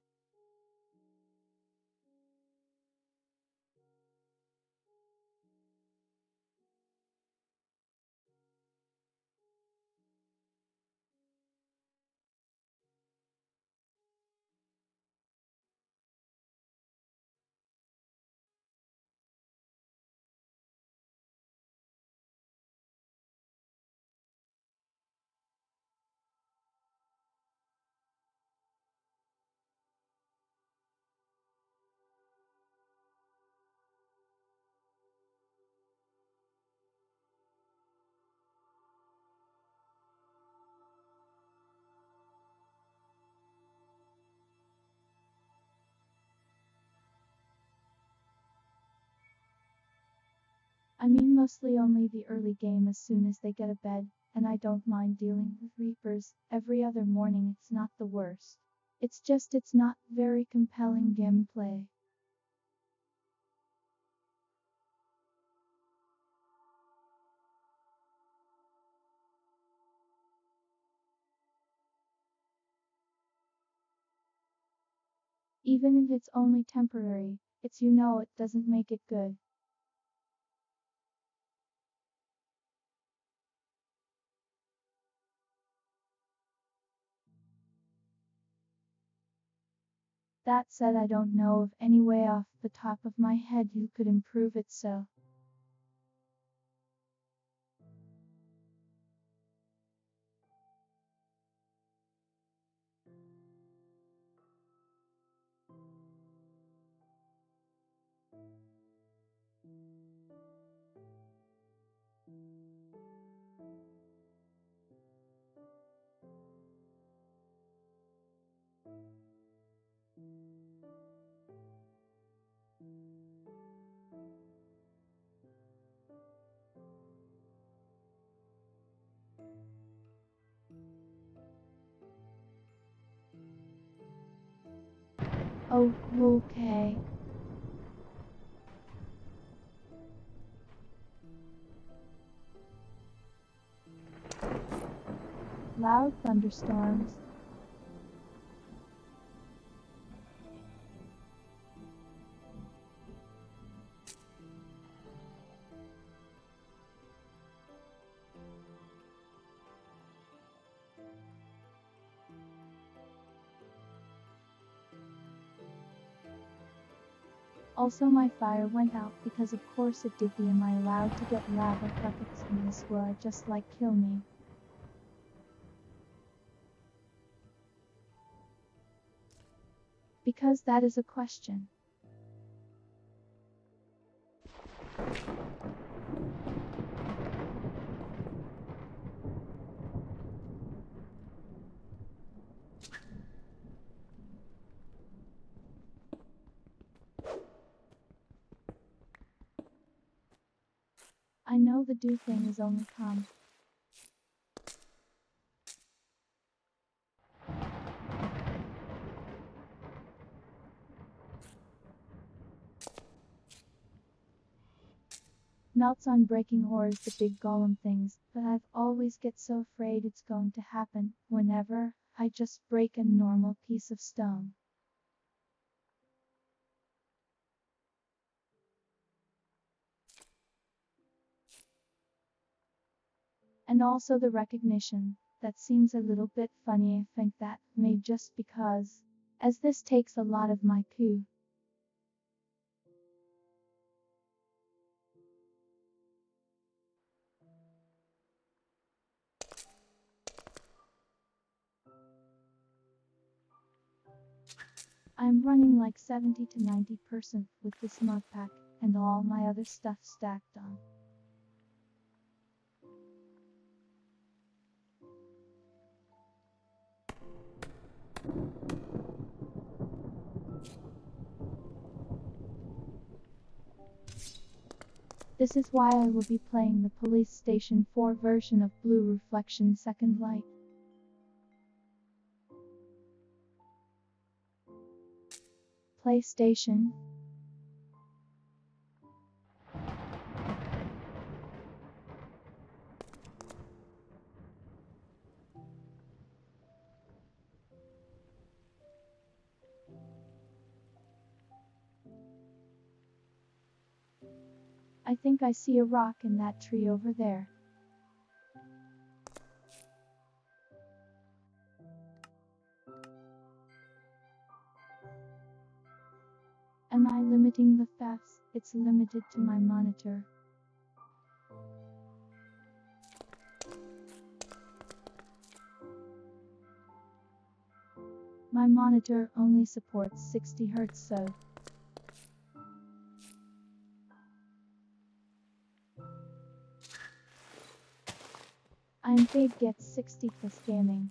I mean mostly only the early game as soon as they get a bed, and I don't mind dealing with reapers every other morning, it's not the worst. It's just it's not very compelling gameplay. Even if it's only temporary, it's it doesn't make it good. That said, I don't know of any way off the top of my head who could improve it so. Oh, okay. Loud thunderstorms. Also my fire went out because of course it did. Am I allowed to get lava buckets in this? Will I just kill me? Because that is a question. I know the do thing is only calm. Melts on breaking ores, the big golem things, but I've always get so afraid it's going to happen whenever I just break a normal piece of stone. And also the recognition, that seems a little bit funny. I think that may just because, as this takes a lot of my coup. I'm running like 70 to 90% with this mod pack, and all my other stuff stacked on. This is why I will be playing the Police Station 4 version of Blue Reflection Second Light. PlayStation. I think I see a rock in that tree over there. Am I limiting the thefts? It's limited to my monitor. My monitor only supports 60 Hz, so I'm paid gets 60 plus gaming.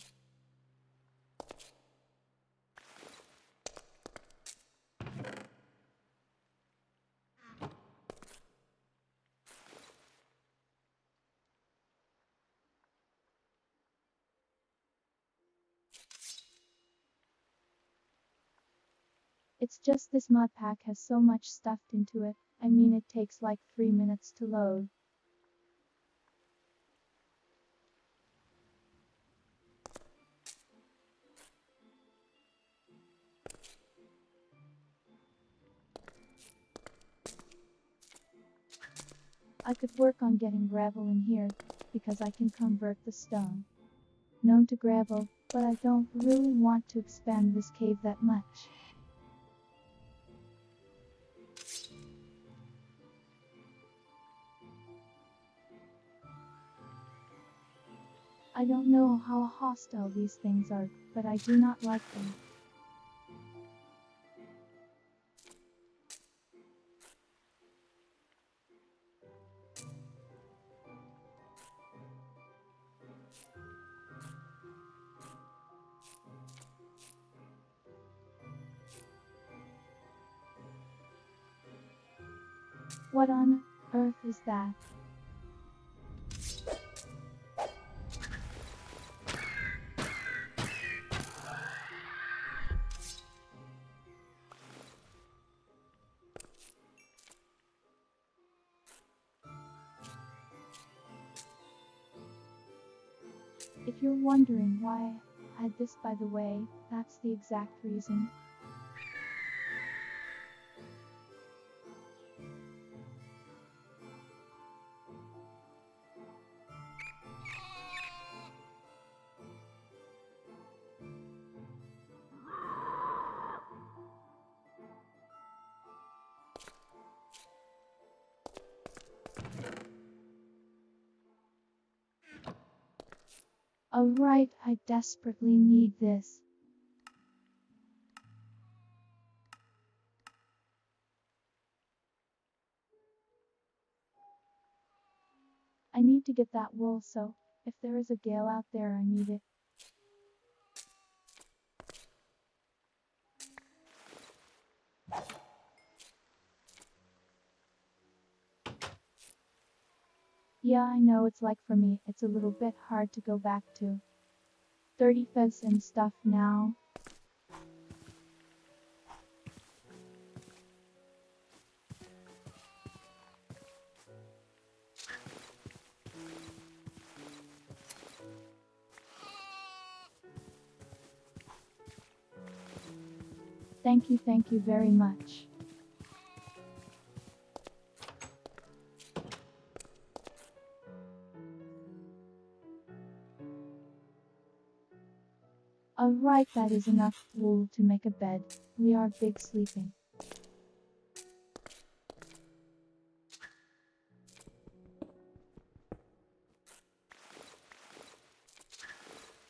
It's just this mod pack has so much stuffed into it. I mean, it takes like 3 minutes to load. I could work on getting gravel in here, because I can convert the stone known to gravel, but I don't really want to expand this cave that much. I don't know how hostile these things are, but I do not like them. What on earth is that? If you're wondering why I had this, by the way, that's the exact reason. Alright, I desperately need this. I need to get that wool, so if there is a gale out there, I need it. Yeah, I know it's like for me, it's a little bit hard to go back to 35s and stuff now. Thank you very much. Alright, that is enough wool to make a bed. We are big sleeping.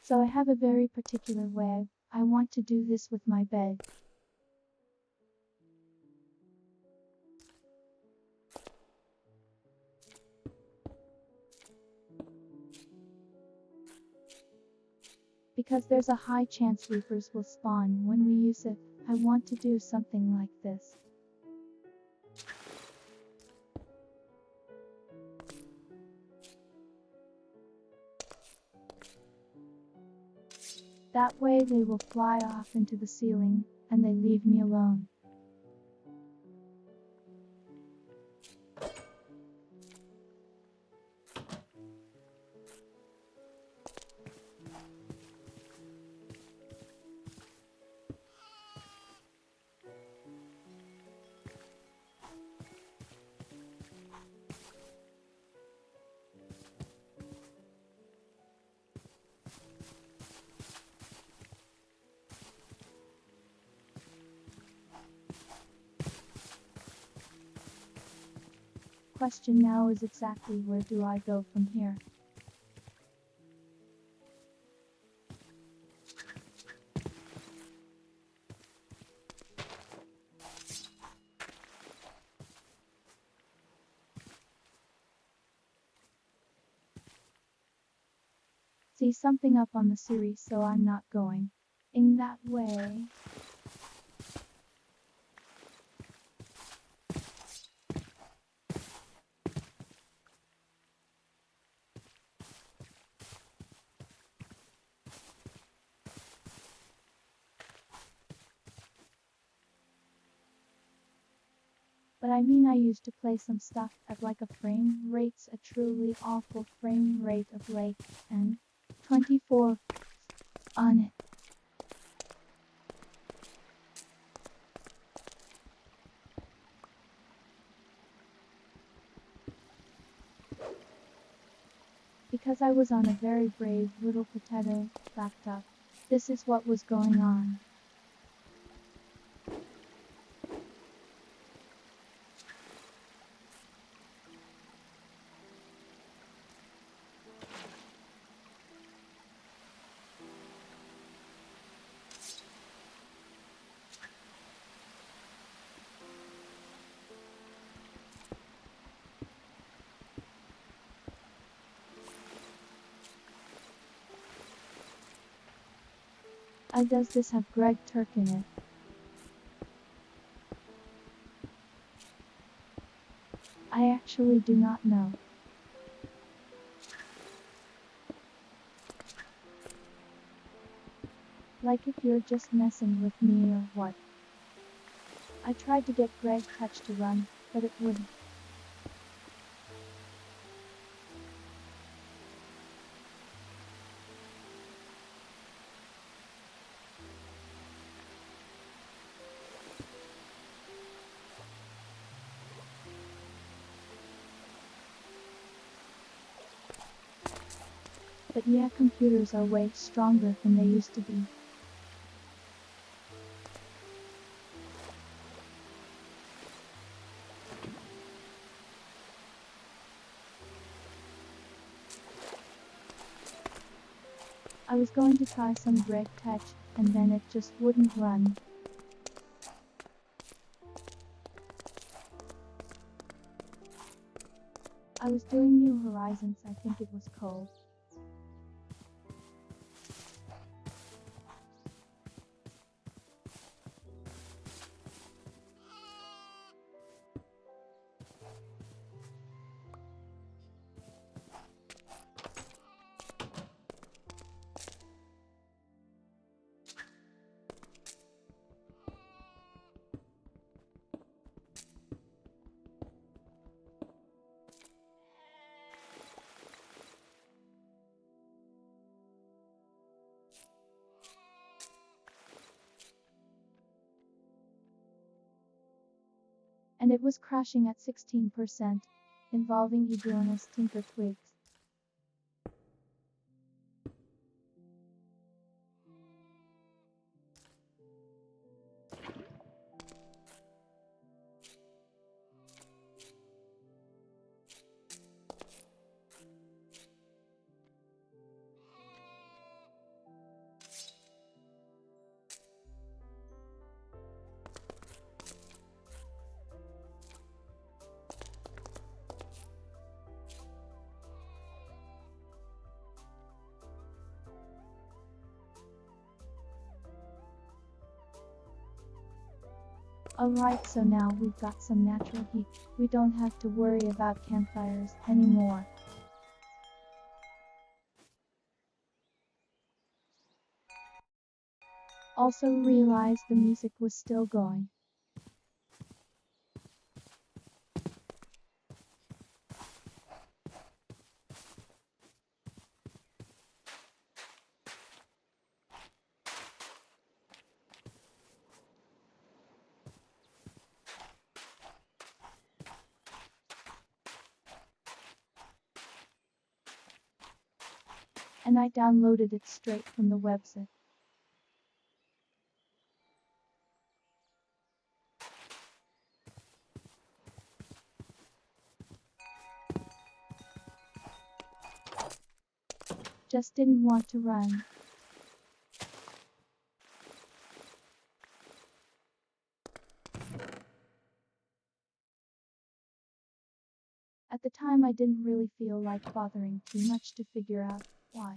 So I have a very particular way I want to do this with my bed. Because there's a high chance reapers will spawn when we use it, I want to do something like this. That way they will fly off into the ceiling, and they leave me alone. question now is exactly where do I go from here? See something up on the series, so I'm not going in that way. But I mean, I used to play some stuff at like a frame rate's a truly awful frame rate of like and 24 on it. Because I was on a very brave little potato laptop. This is what was going on. Does this have Greg Turk in it? I actually do not know. Like if you're just messing with me or what? I tried to get Greg Touch to run, but it wouldn't. But yeah, computers are way stronger than they used to be. I was going to try some Greg Touch, and then it just wouldn't run. I was doing New Horizons, I think it was called. And it was crashing at 16%, involving Idionis Tinker Twigs. Alright, so now we've got some natural heat. We don't have to worry about campfires anymore. Also realized the music was still going. And I downloaded it straight from the website. just didn't want to run. At the time I didn't really feel like bothering too much to figure out why.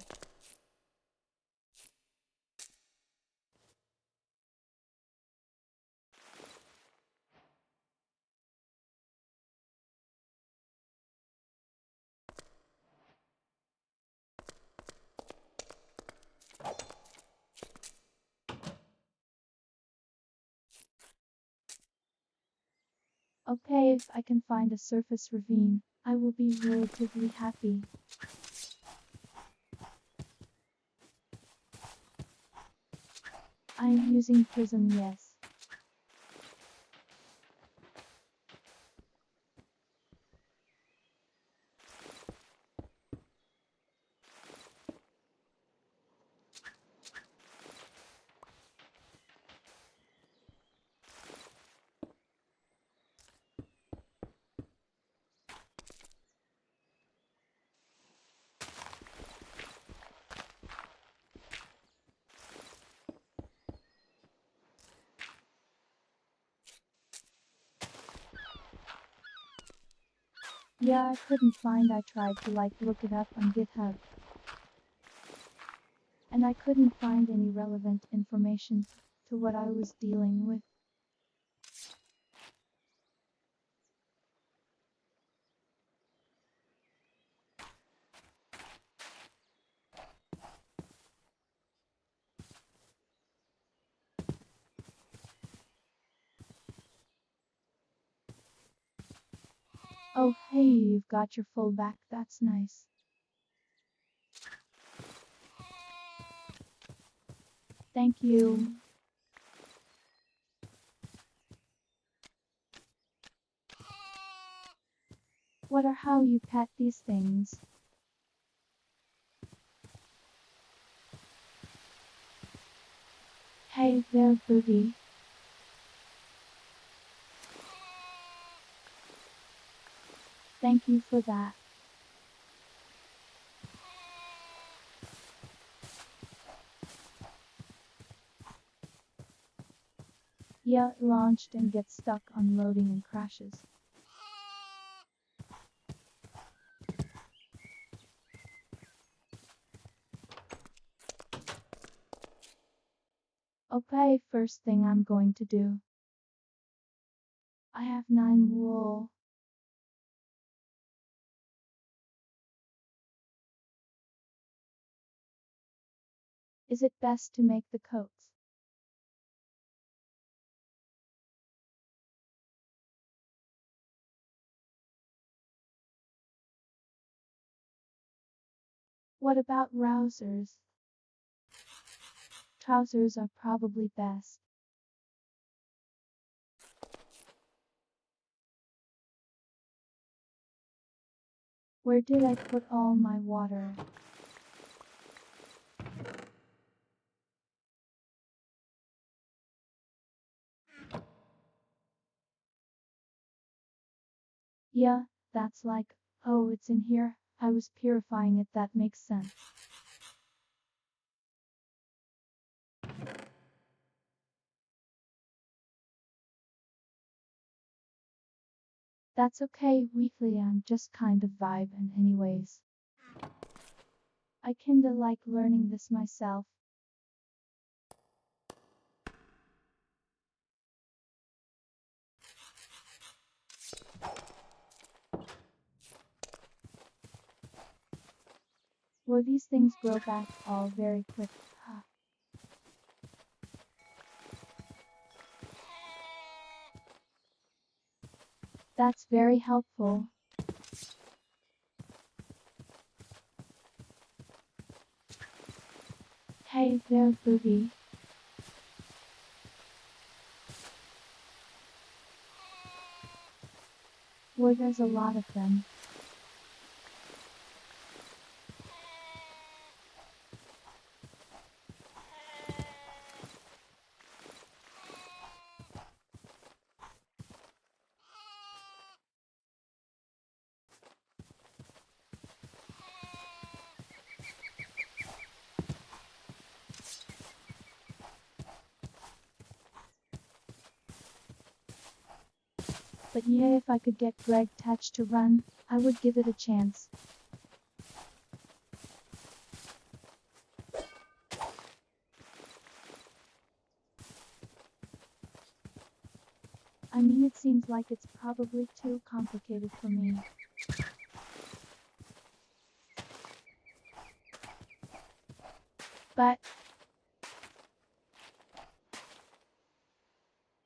Okay, if I can find a surface ravine, I will be relatively happy. I am using prism, yes. Yeah, I couldn't find. I tried to look it up on GitHub. And I couldn't find any relevant information to what I was dealing with. Oh hey, you've got your full back, that's nice. Thank you. What are how you pet these things? Hey there, booty. Thank you for that. Yeah, it launched and gets stuck on loading and crashes. Okay, first thing I'm going to do. I have 9 wool. Is it best to make the coats? What about trousers? Trousers are probably best. Where did I put all my water? Yeah, that's oh, it's in here. I was purifying it, that makes sense. That's okay, weekly, I'm just kind of vibing anyways. I kinda like learning this myself. Well, these things grow back all very quick. That's very helpful. Hey there, booty. Well, there's a lot of them. But yeah, if I could get Greg Touch to run, I would give it a chance. I mean, it seems like it's probably too complicated for me. But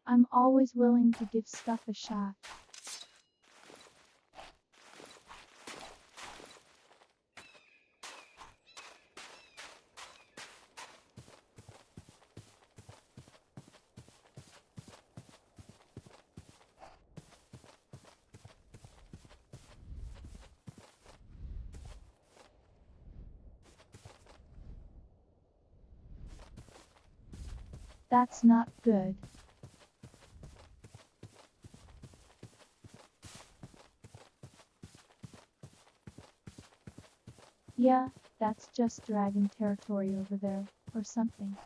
I'm always willing to give stuff a shot. That's not good. Yeah, that's just dragon territory over there, or something.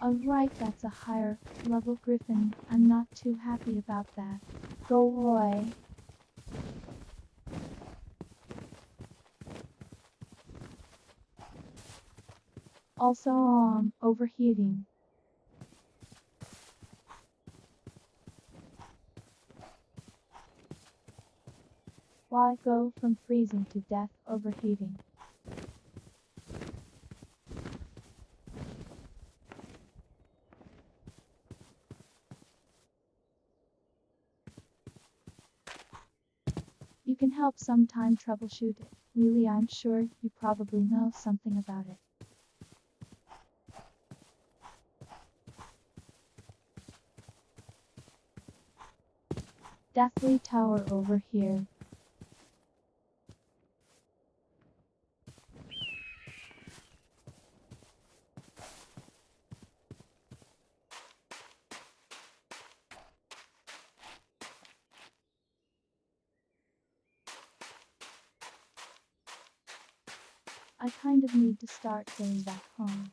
Alright, that's a higher level griffin. I'm not too happy about that. Go away. Also, overheating. Why go from freezing to death overheating? You can help sometime troubleshoot it. Really, I'm sure you probably know something about it. Deathly Tower over here. I kind of need to start getting back home.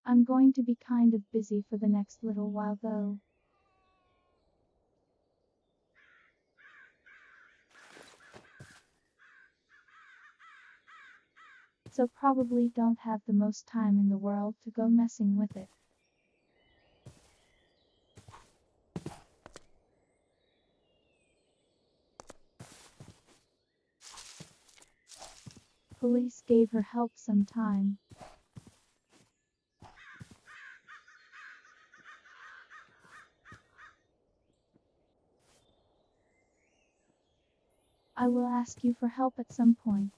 I'm going to be kind of busy for the next little while though. So probably don't have the most time in the world to go messing with it. Police gave her help some time. I will ask you for help at some point.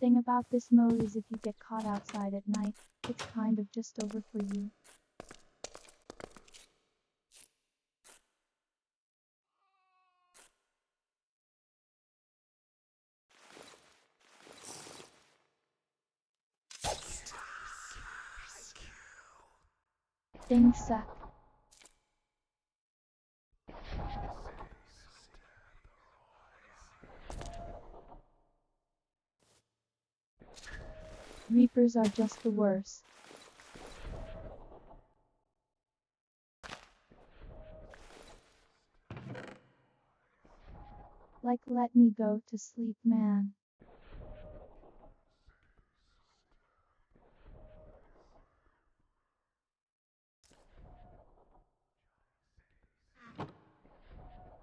Thing about this mode is if you get caught outside at night, it's kind of just over for you. Things suck. Reapers are just the worst. Like, let me go to sleep, man.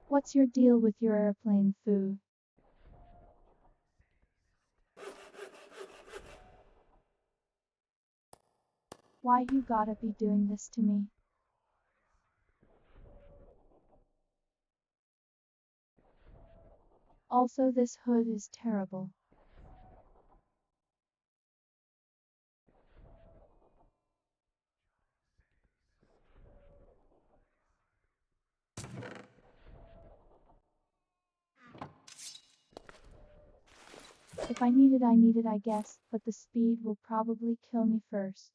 What's your deal with your airplane food? Why you gotta be doing this to me? Also, this hood is terrible. If I need it, I guess, but the speed will probably kill me first.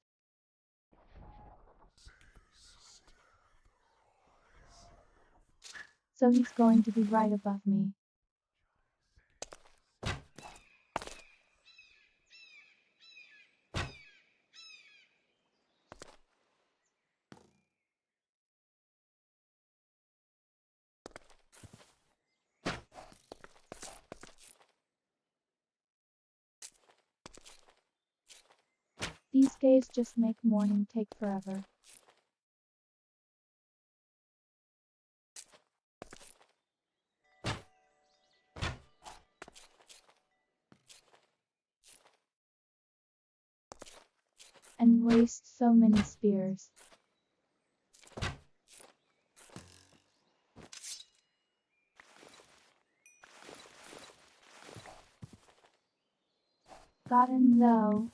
So he's going to be right above me. These days just make morning take forever. And waste so many spears. Got him though.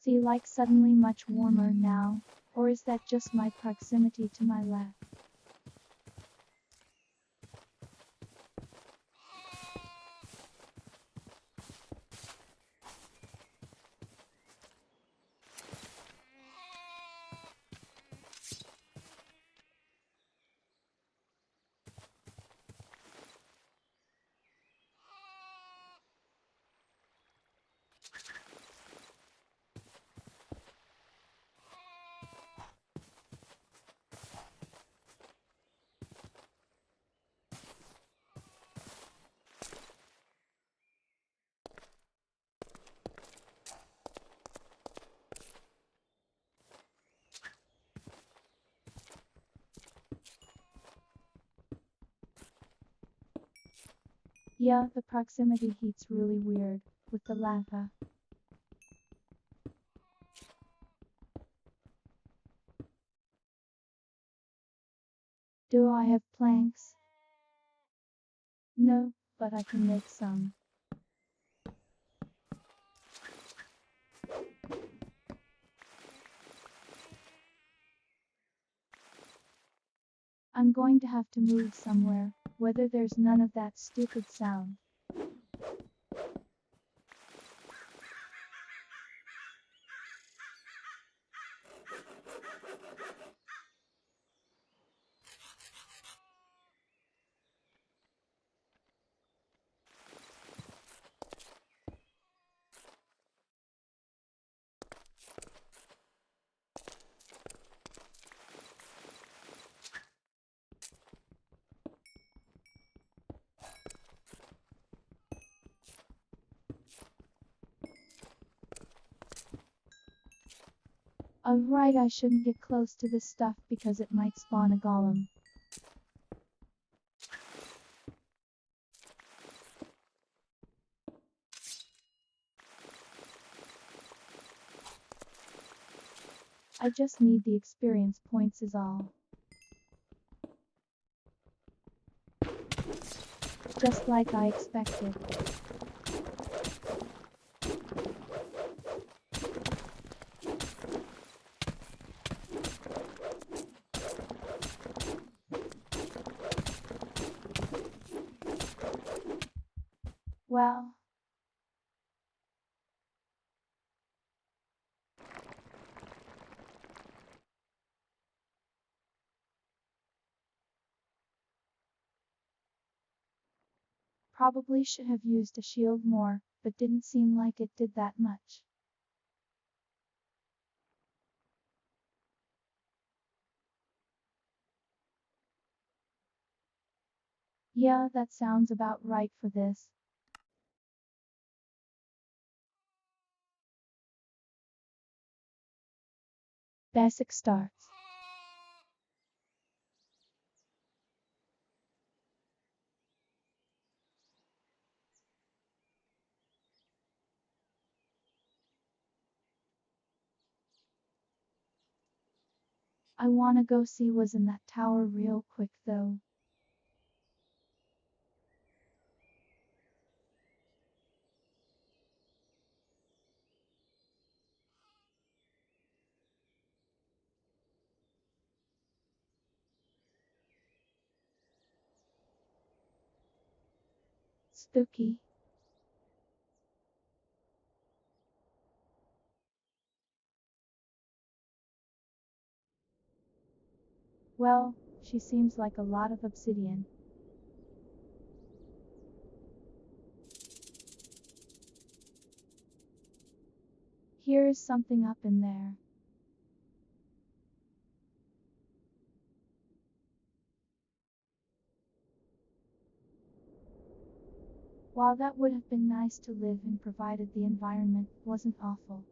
See, like suddenly much warmer now, or is that just my proximity to my left? Yeah, the proximity heat's really weird, with the lava. Do I have planks? No, but I can make some. I'm going to have to move somewhere, whether there's none of that stupid sound. Alright, I shouldn't get close to this stuff because it might spawn a golem. I just need the experience points is all. Just like I expected. Well, probably should have used a shield more, but didn't seem like it did that much. Yeah, that sounds about right for this. Basic starts. I wanna go see what's in that tower real quick though. Spooky. Well, she seems like a lot of obsidian. Here is something up in there. While that would have been nice to live in provided the environment wasn't awful.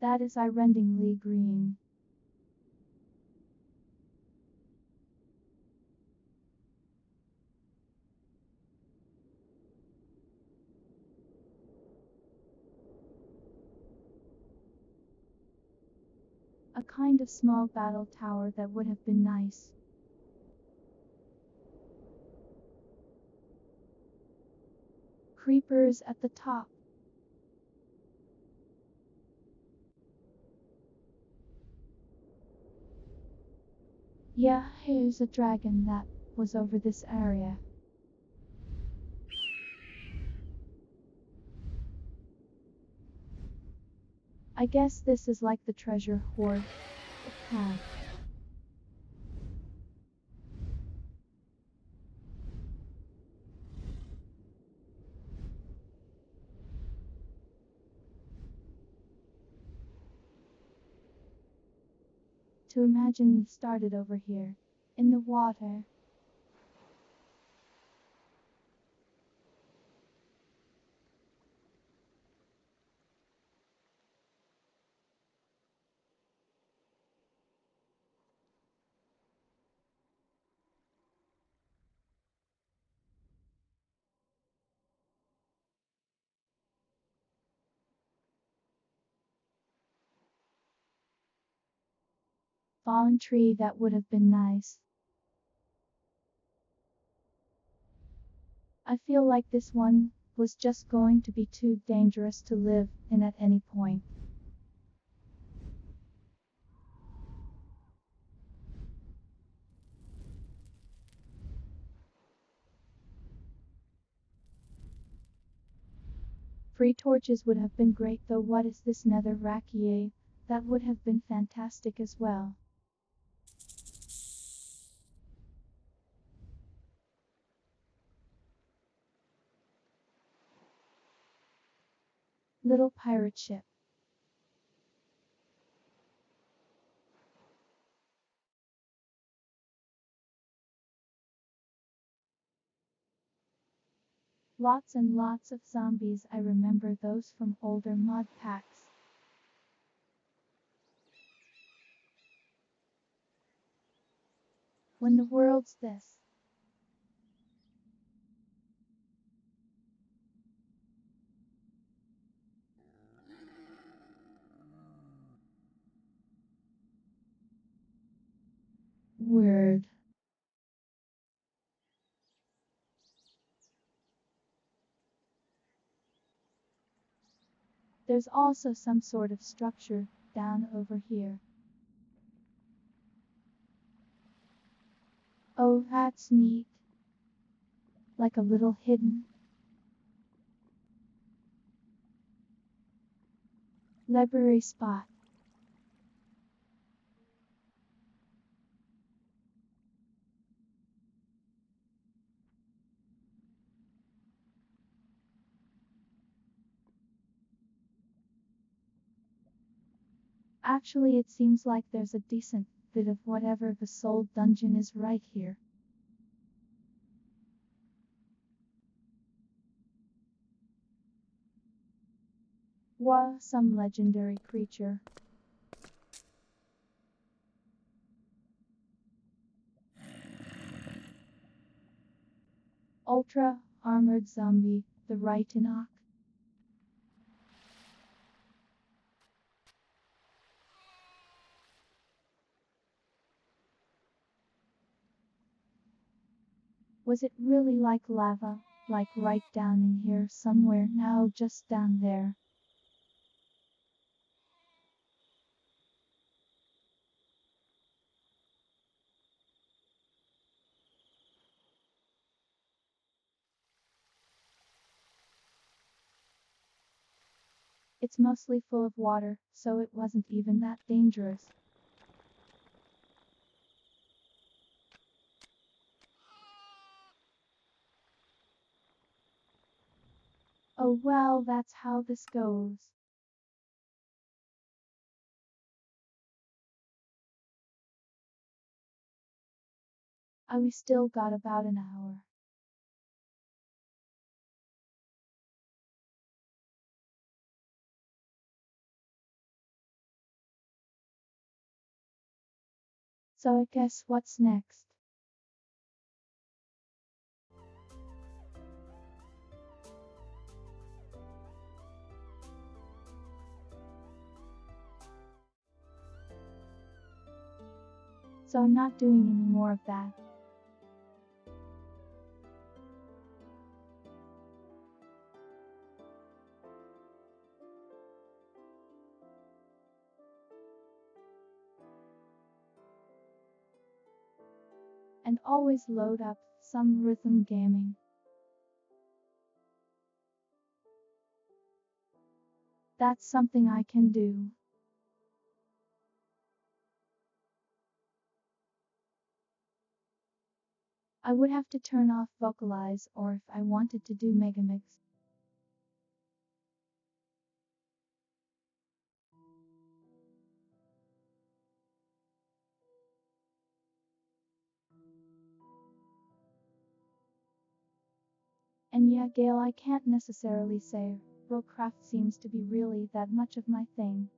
That is irendingly green. A kind of small battle tower that would have been nice. Creepers at the top. Yeah, here's a dragon that was over this area. I guess this is like the treasure hoard it had. To imagine it started over here, in the water. Fallen tree that would have been nice. I feel like this one was just going to be too dangerous to live in at any point. Free torches would have been great though. What is this nether rakie? That would have been fantastic as well. Little pirate ship. Lots and lots of zombies. I remember those from older mod packs. When the world's this weird. There's also some sort of structure down over here. Oh, that's neat. Like a little hidden library spot. Actually, it seems like there's a decent bit of whatever the soul dungeon is right here. Wow, some legendary creature. Ultra armored zombie, the Rhytinok. Was it really like lava? Like right down in here somewhere? Now just down there. It's mostly full of water, so it wasn't even that dangerous. Oh well, that's how this goes. We still got about an hour. So I guess what's next? So I'm not doing any more of that. And always load up some rhythm gaming. That's something I can do. I would have to turn off Vocalis or if I wanted to do Megamix. And yeah, Gail, I can't necessarily say RLCraft seems to be really that much of my thing.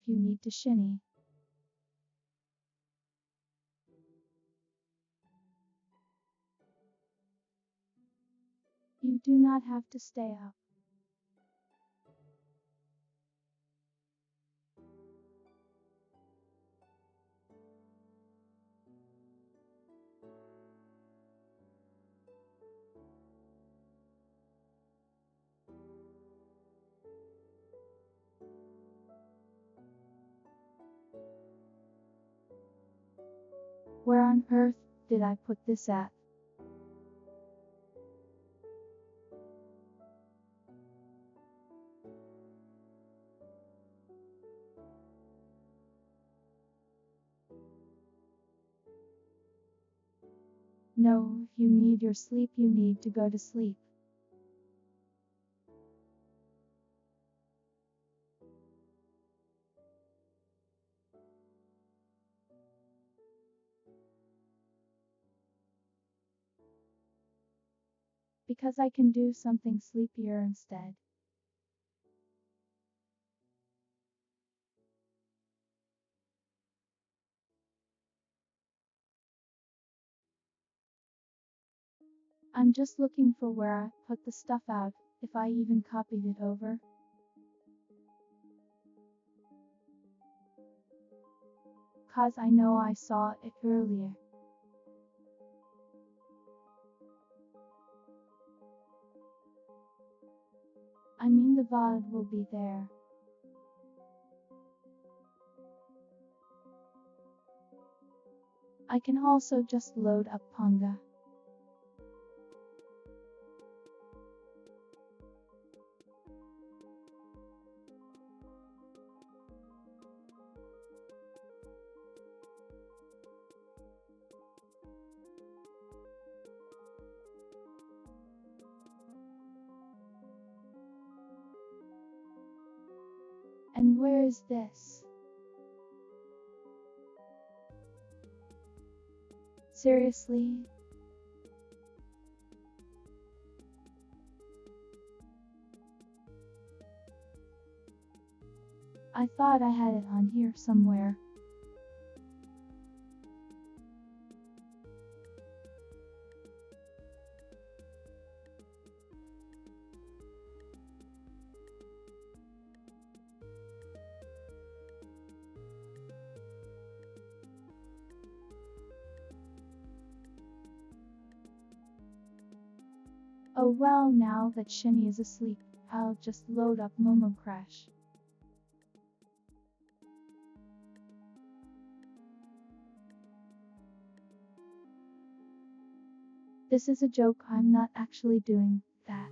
you need to shinny. You do not have to stay up. Where on earth did I put this at? No, if you need your sleep, you need to go to sleep. Because I can do something sleepier instead. I'm just looking for where I put the stuff out, if I even copied it over. Cause I know I saw it earlier. I mean the VOD will be there. I can also just load up Ponga. And where is this? Seriously? I thought I had it on here somewhere. Oh well, now that Shinny is asleep, I'll just load up Momo Crash. This is a joke, I'm not actually doing that.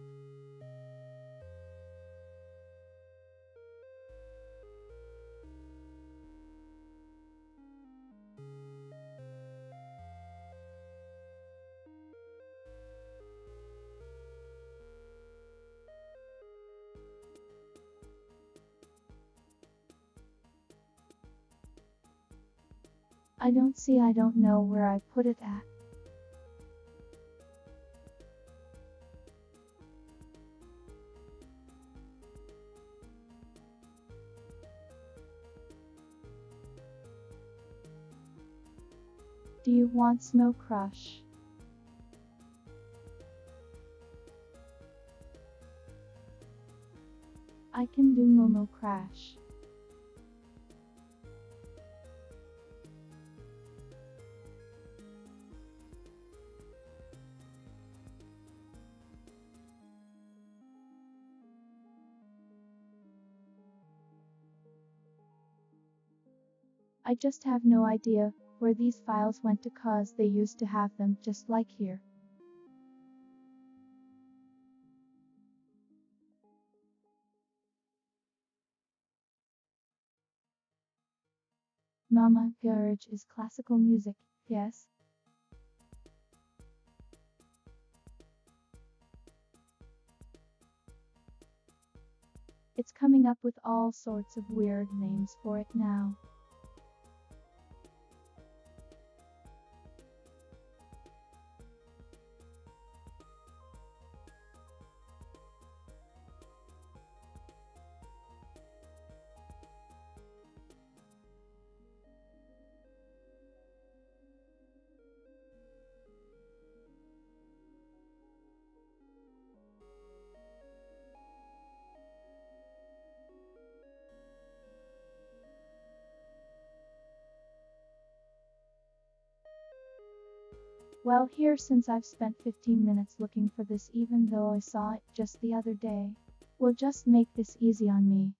I don't know where I put it at. Do you want Snow Crush? I can do Momo Crash. I just have no idea where these files went to, cause they used to have them just like here. Mama, garage is classical music, yes? It's coming up with all sorts of weird names for it now. Well, here, since I've spent 15 minutes looking for this even though I saw it just the other day, we'll just make this easy on me.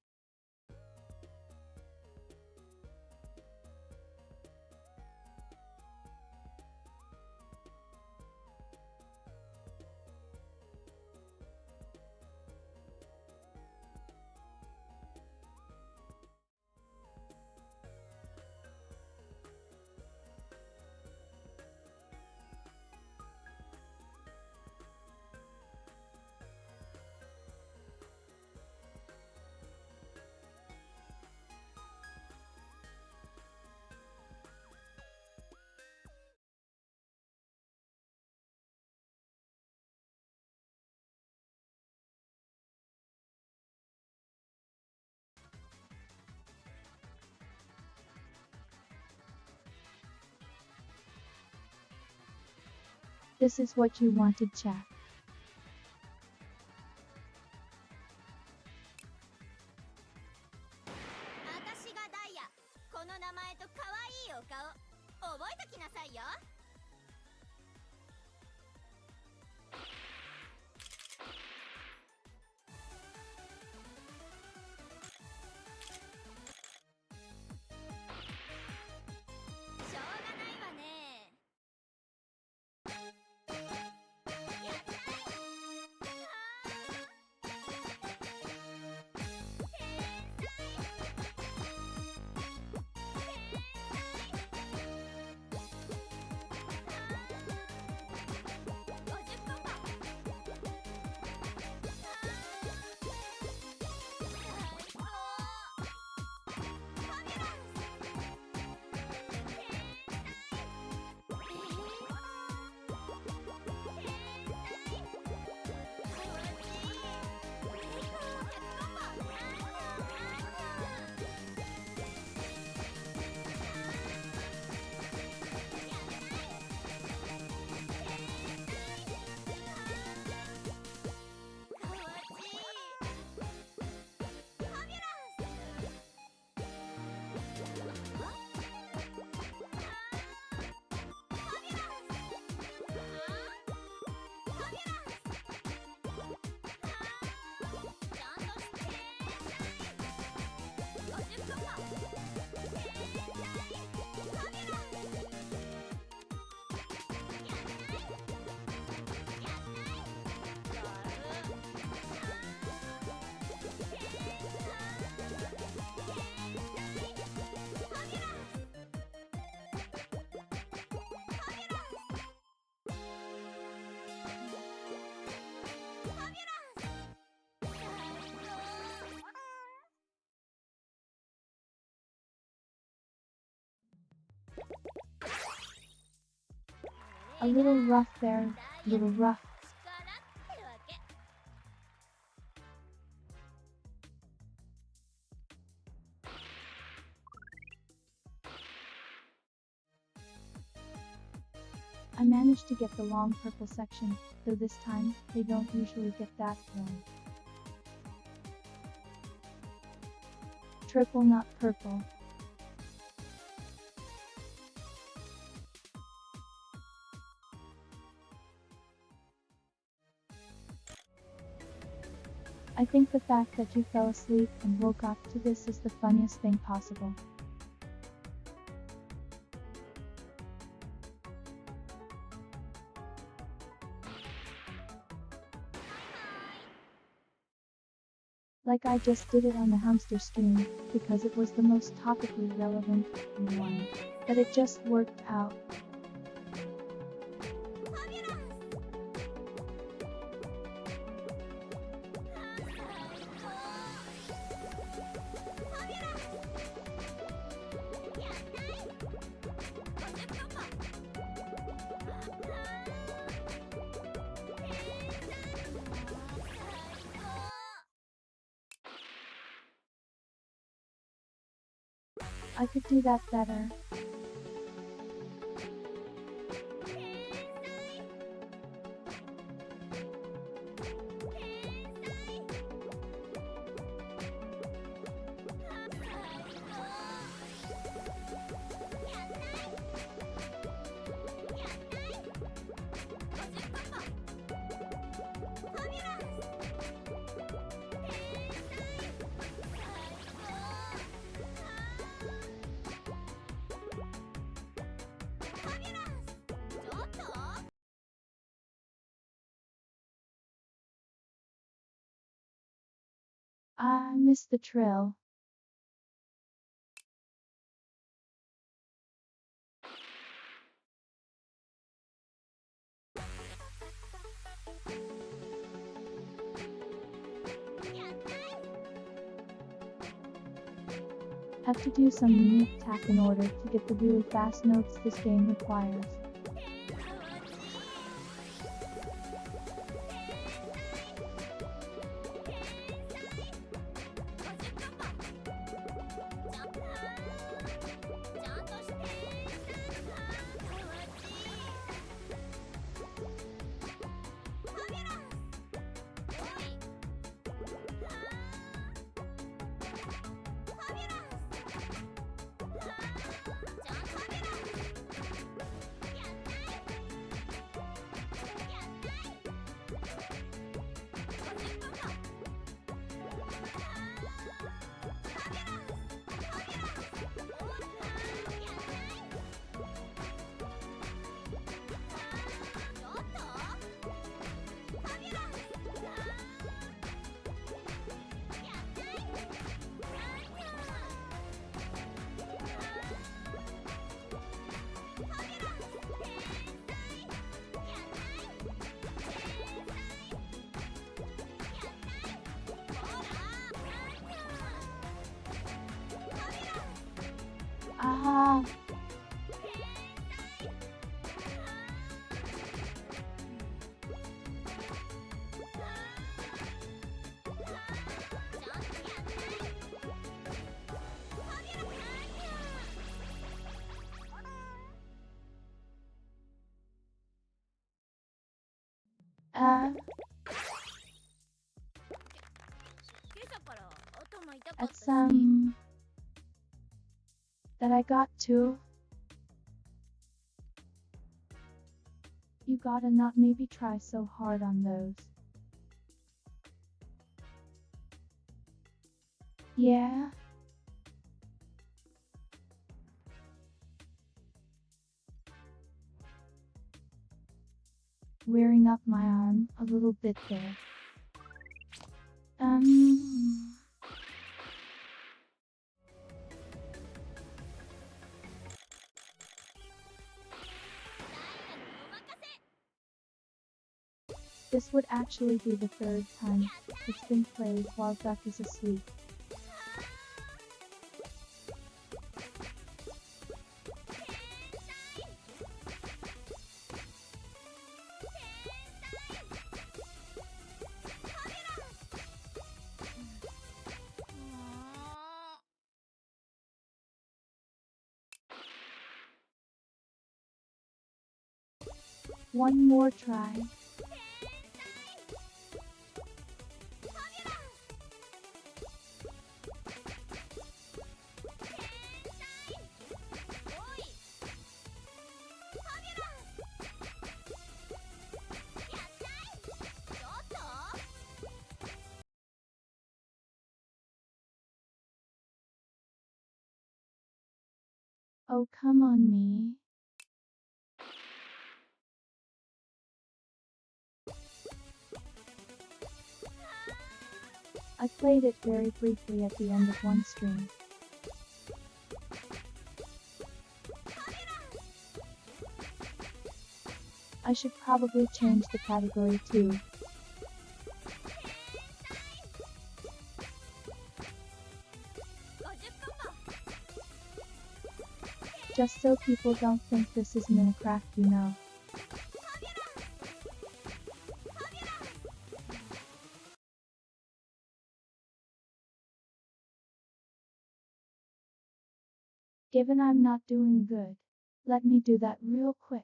This is what you wanted, chat. 私がダイヤ。この名前と可愛いお顔覚えときなさいよ。しょうがないわね。A little rough there, little rough. I managed to get the long purple section, though this time, they don't usually get that one. Triple not purple. I think the fact that you fell asleep and woke up to this is the funniest thing possible. Like I just did it on the hamster stream, because it was the most topically relevant one, but it just worked out. I could do that better. I missed the trail. Have to do some unique attack in order to get the really fast notes this game requires. Ah. That's that I got too. You gotta not maybe try so hard on those. Yeah. Wearing up my arm a little bit there. This would actually be the third time it's been played while Duck is asleep. One more try. Oh, come on, me. I played it very briefly at the end of one stream. I should probably change the category too. Just so people don't think this is Minecraft, you know. Given I'm not doing good, let me do that real quick.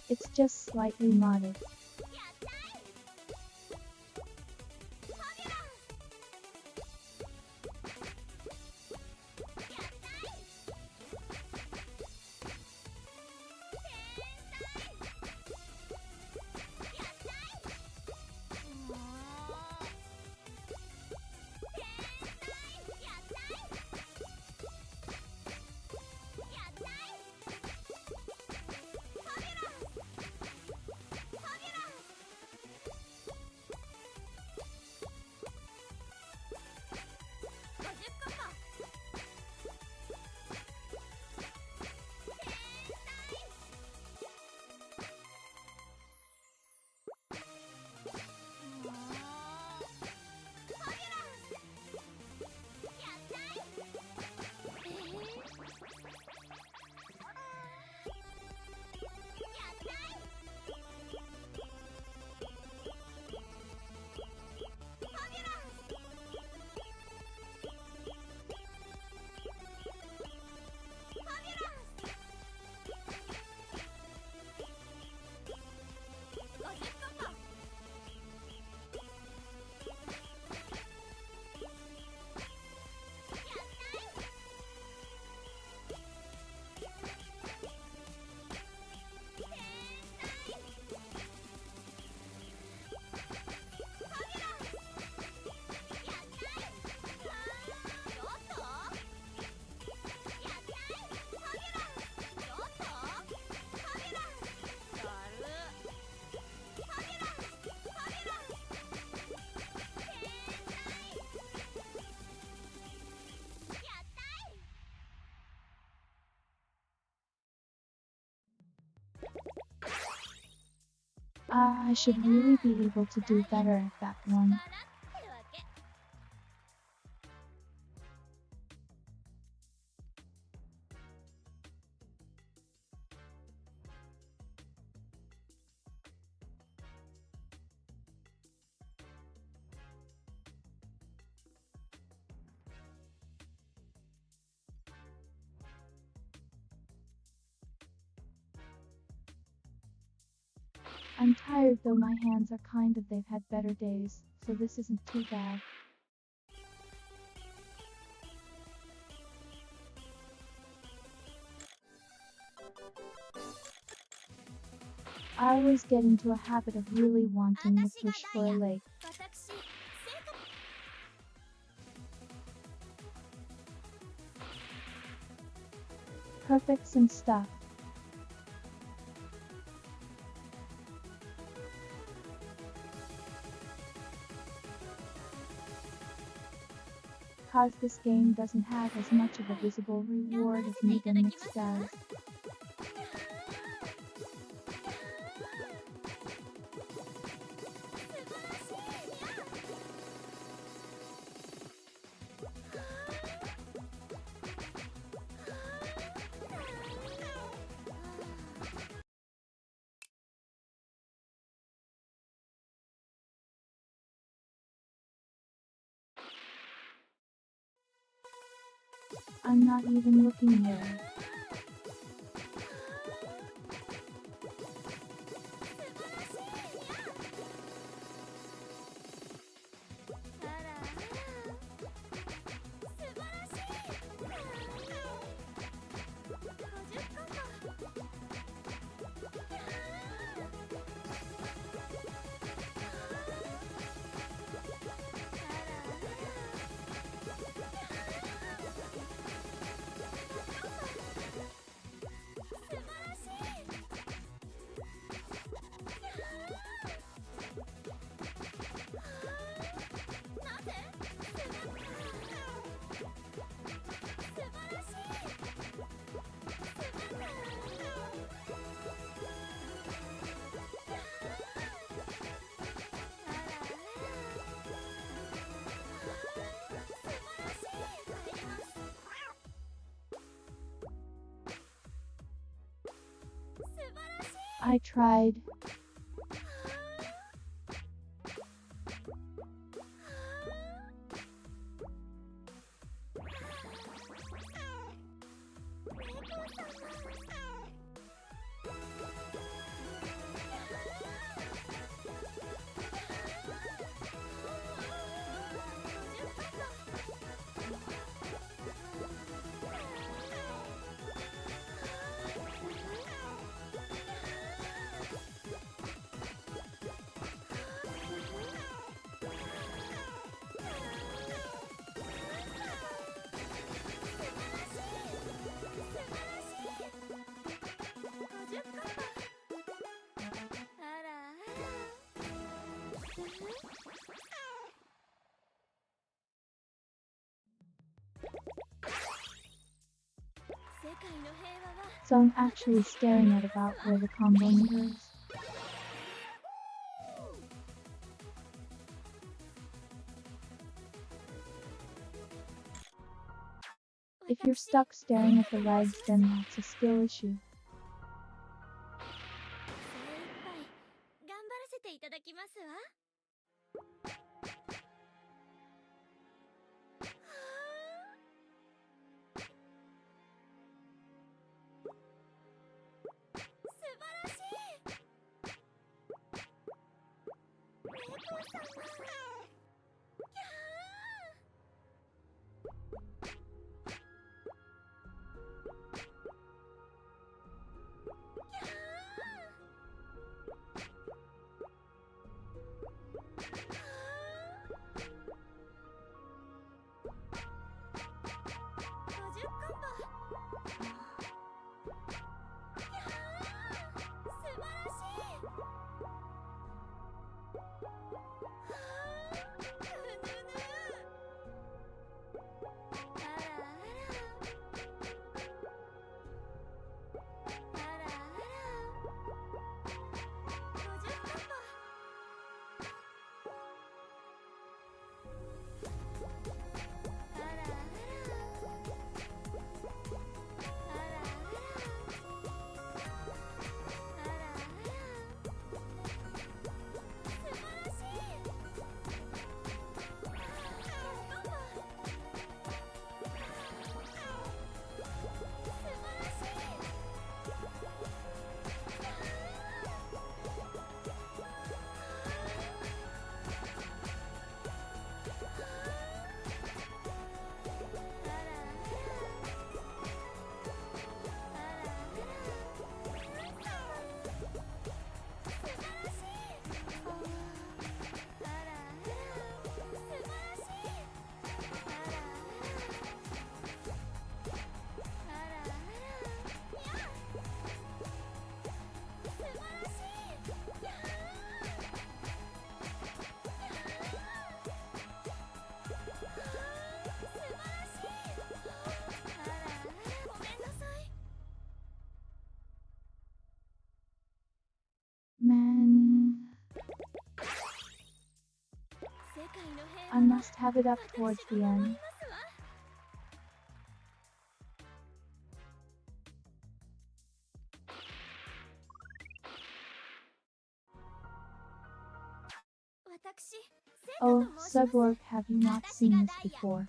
It's just slightly modded. I should really be able to do better at that one. I'm tired though, my hands are they've had better days, so this isn't too bad. I always get into a habit of really wanting to push for a lake. Perfects and stuff. Cause this game doesn't have as much of a visible reward as Mega Mix does. I'm not even looking there. I tried. So I'm actually staring at about where the combo meter is. If you're stuck staring at the legs, then that's a skill issue. I must have it up towards the end. Oh, Suborg, have you not seen this before?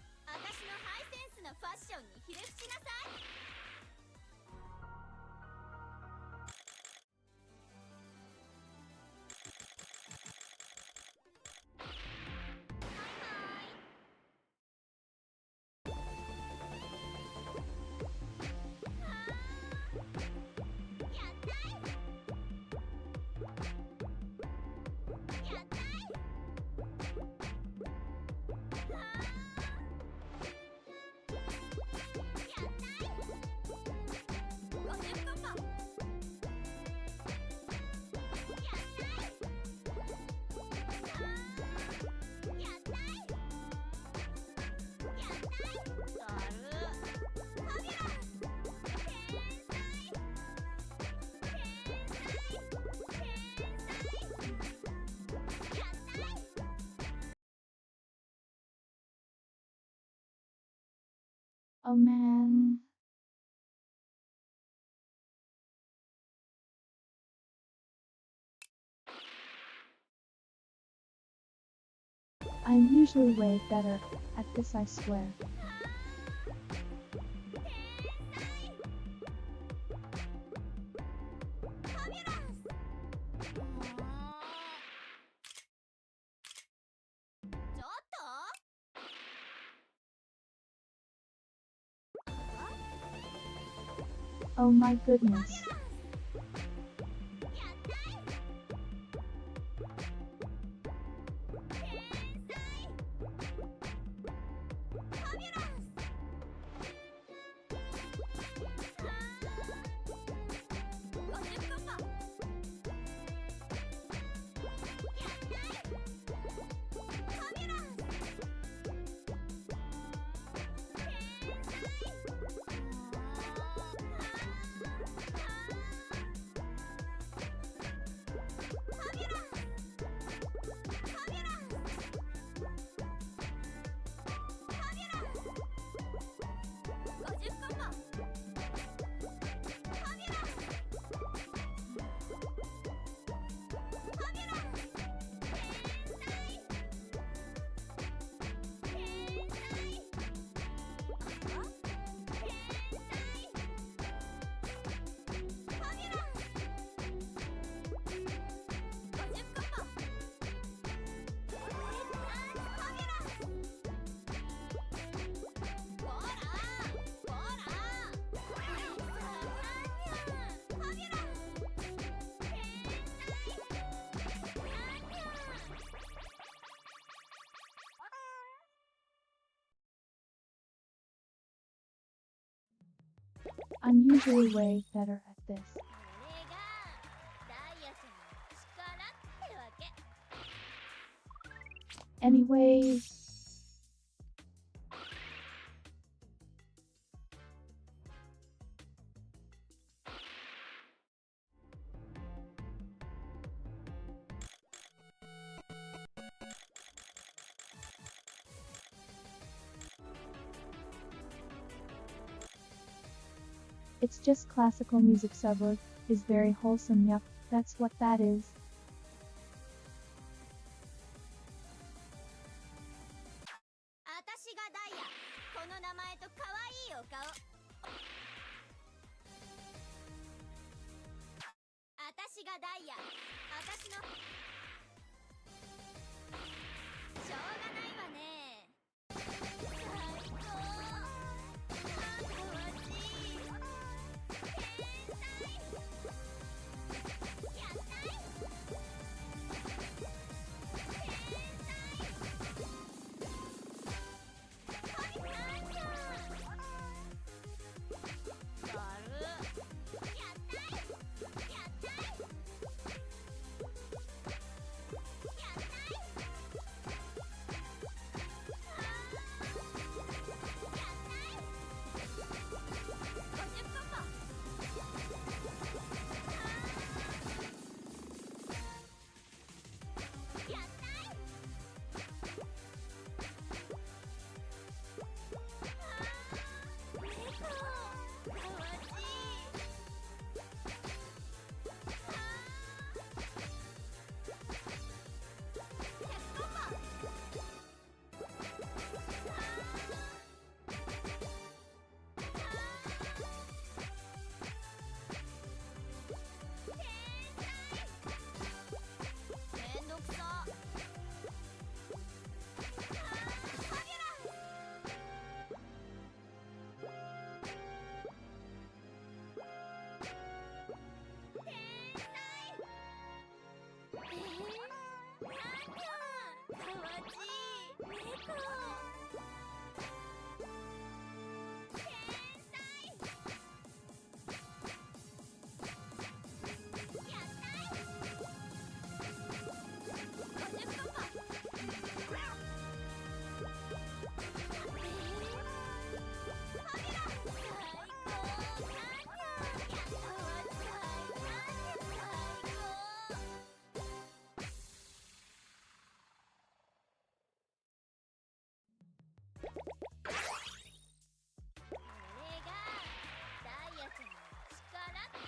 Oh man. I'm usually way better at this, I swear. Oh my goodness. I'm usually way better at this. Anyways. It's just classical music. Suburb is very wholesome. Yup, that's what that is.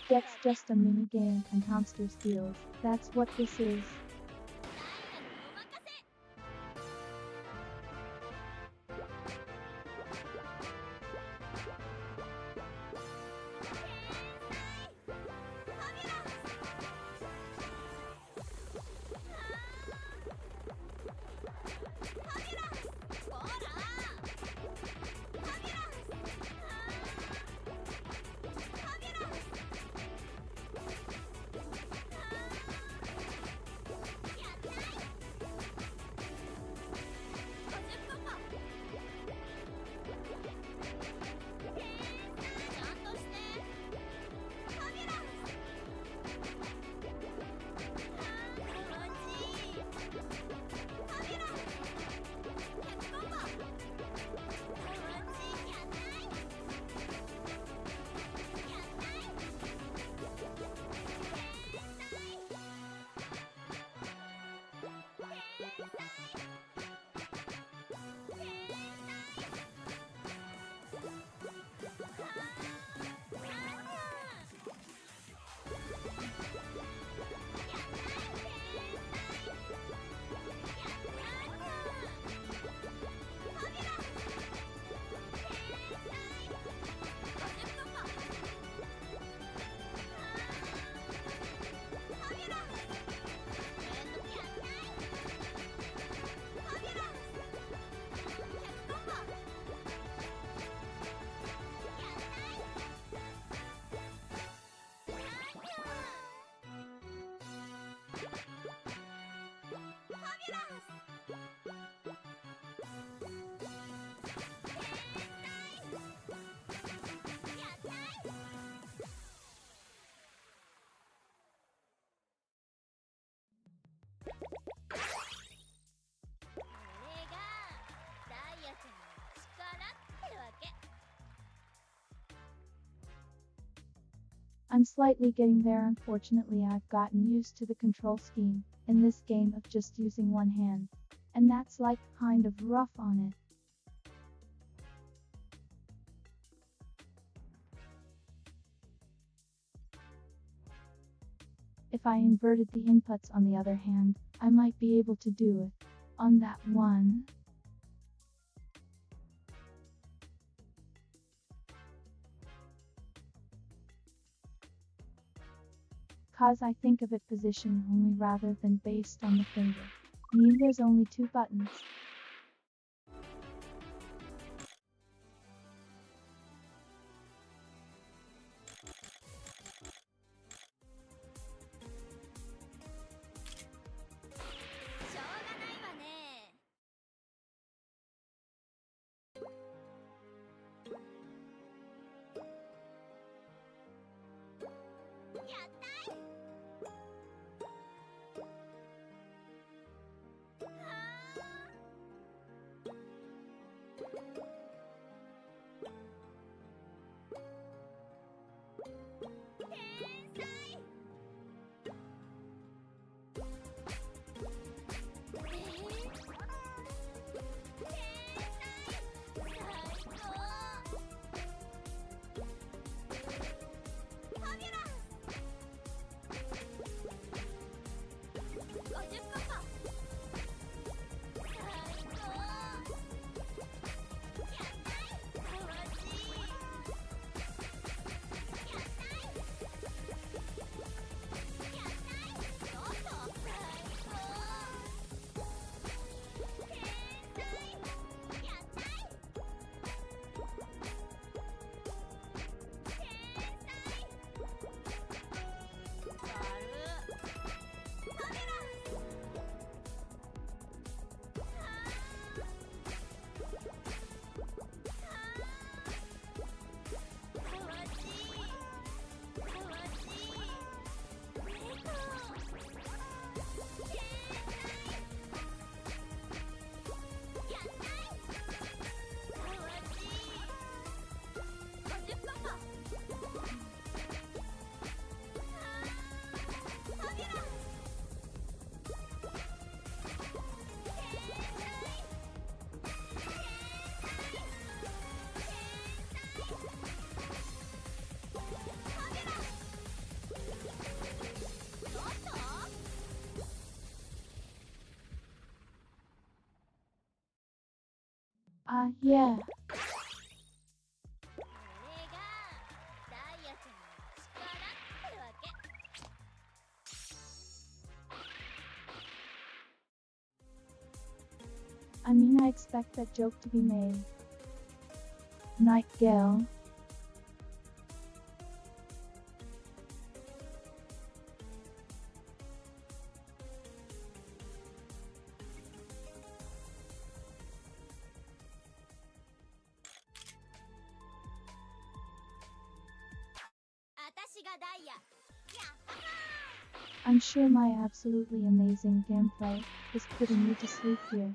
gets just a mini game and hamster steals. That's what this is. これがダイヤちゃんの力ってわけ。 I'm slightly getting there. Unfortunately, I've gotten used to the control scheme in this game of just using one hand, and that's like kind of rough on it. If I inverted the inputs on the other hand, I might be able to do it on that one. Cause I think of it position only rather than based on the finger. I mean, there's only 2 buttons. Yeah. これがダイヤちゃんの力ってわけ。 I mean, I expect that joke to be made. Nightingale. I'm sure my absolutely amazing gameplay is putting you to sleep here.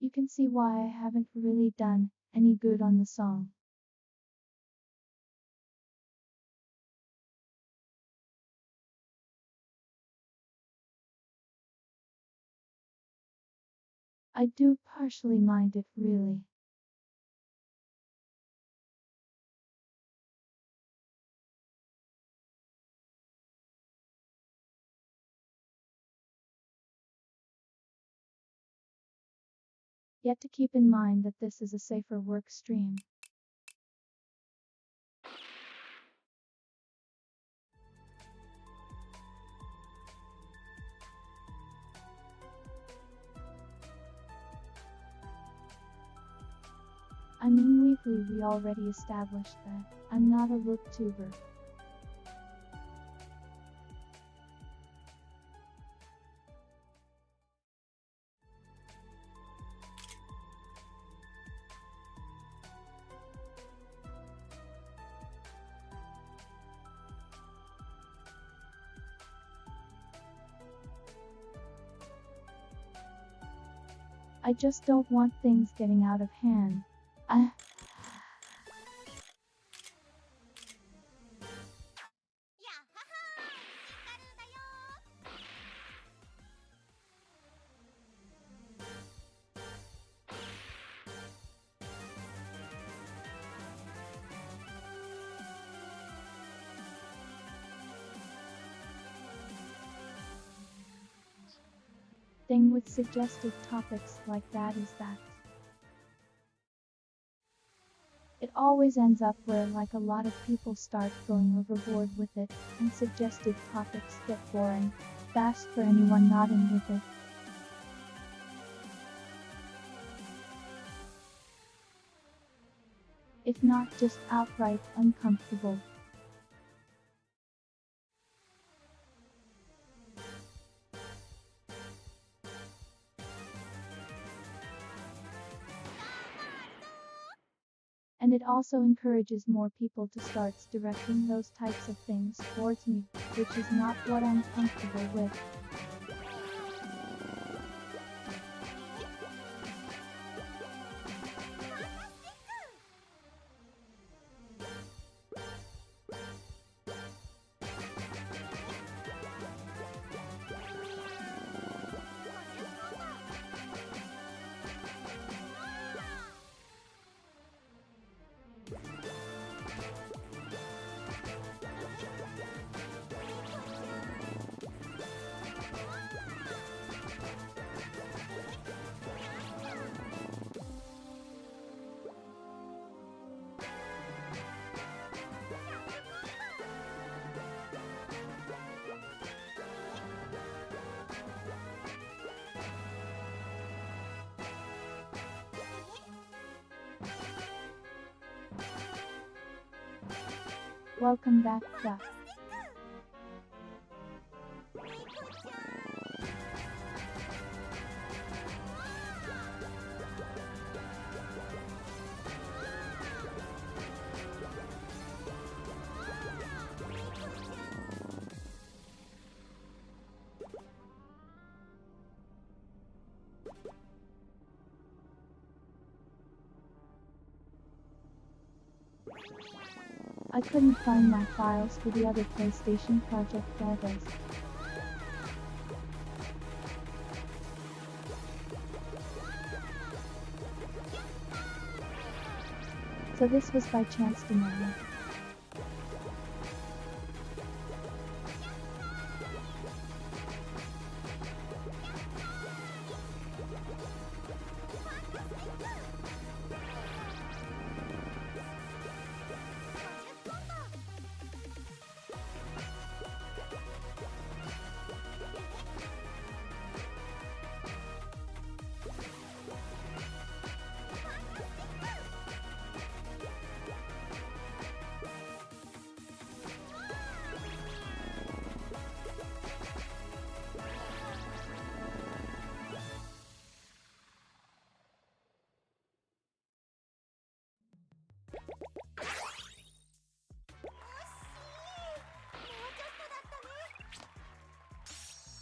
You can see why I haven't really done any good on the song. I do partially mind it, really. Yet to keep in mind that this is a safer work stream. I mean, weekly we already established that I'm not a booktuber. I just don't want things getting out of hand. Thing with suggested topics like that is that it always ends up where like a lot of people start going overboard with it, and suggested topics get boring fast for anyone not in with it. If not just outright uncomfortable. And it also encourages more people to start directing those types of things towards me, which is not what I'm comfortable with. Welcome back, Duck. I couldn't find my files for the other PlayStation project Vocalis. So this was by chance demand.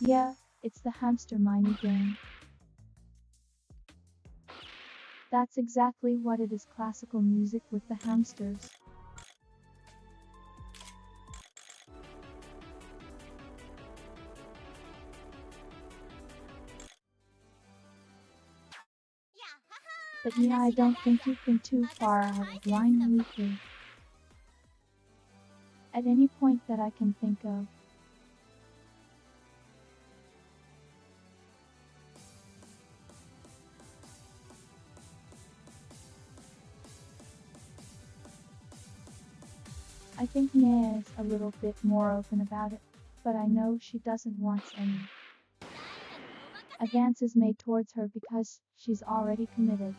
Yeah, it's the hamster mini game. That's exactly what it is, classical music with the hamsters. But yeah, I don't think you've been too far out of line weekly. At any point that I can think of. I think Nia is a little bit more open about it, but I know she doesn't want any advances made towards her because she's already committed.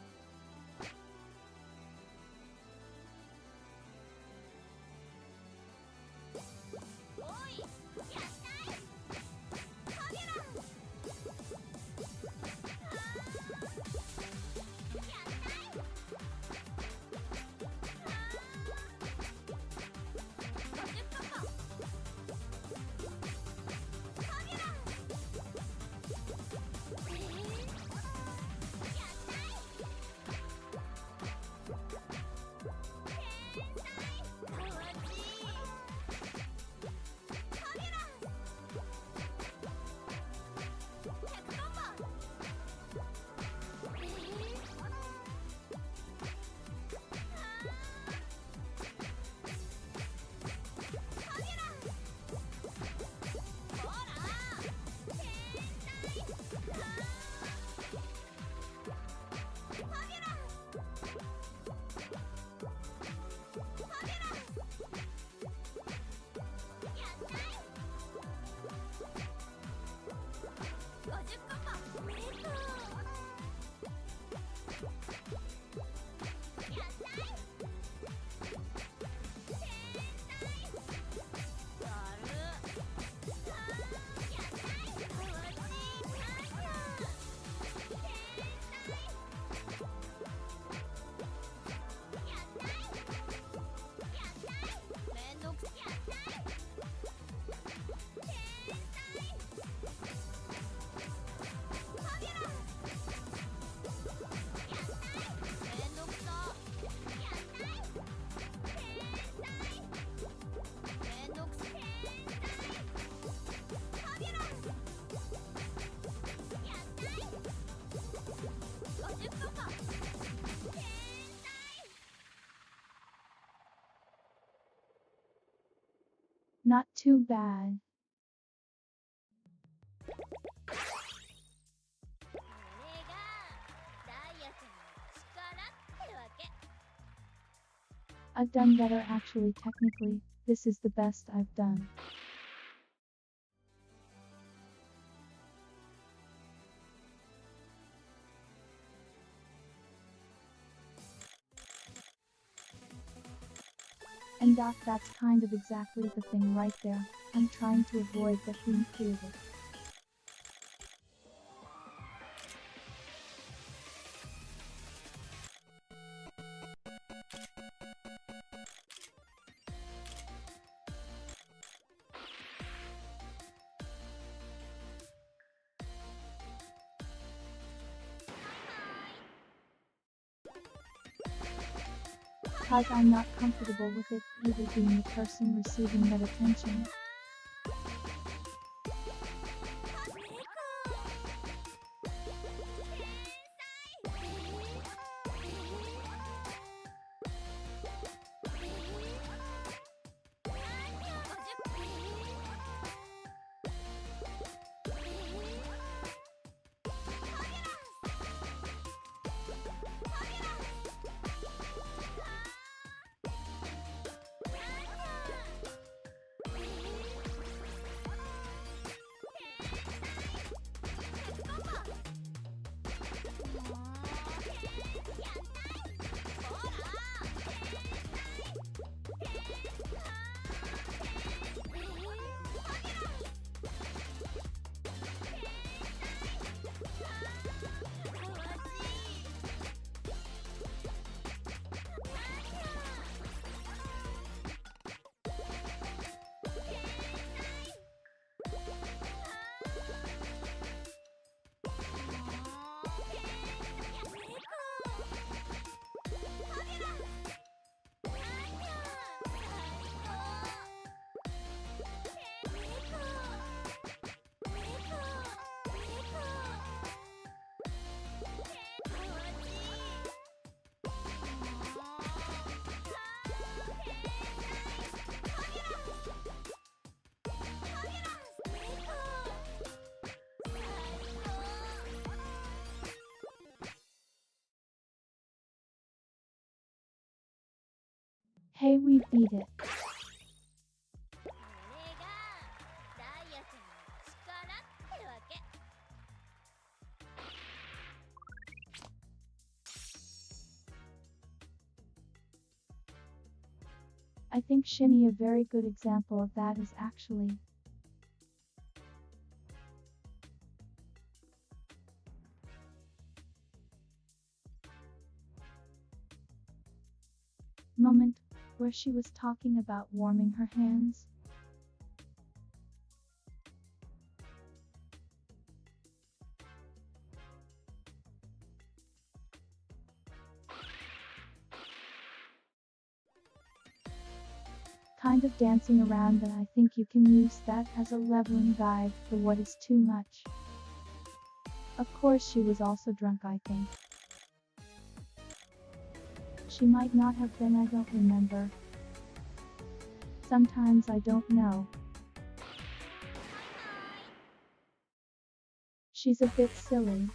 Not too bad. I've done better actually, technically. This is the best I've done. And that's kind of exactly the thing right there. I'm trying to avoid that being creative. Cause I'm not comfortable with it either being the person receiving that attention. Hey, we beat it. これがダイヤさんの力ってわけ。I think Shinny a very good example of that is actually moment where she was talking about warming her hands. Kind of dancing around, and I think you can use that as a leveling guide for what is too much. Of course she was also drunk, I think. She might not have been, I don't remember. Sometimes I don't know. She's a bit silly.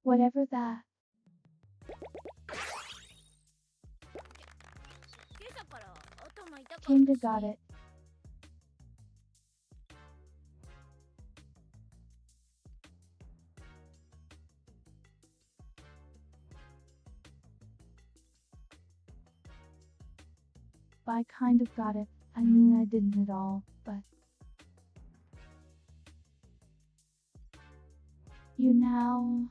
Whatever that. 今朝から頭痛かったし Kinda got it. I kind of got it. I mean, I didn't at all, but you now.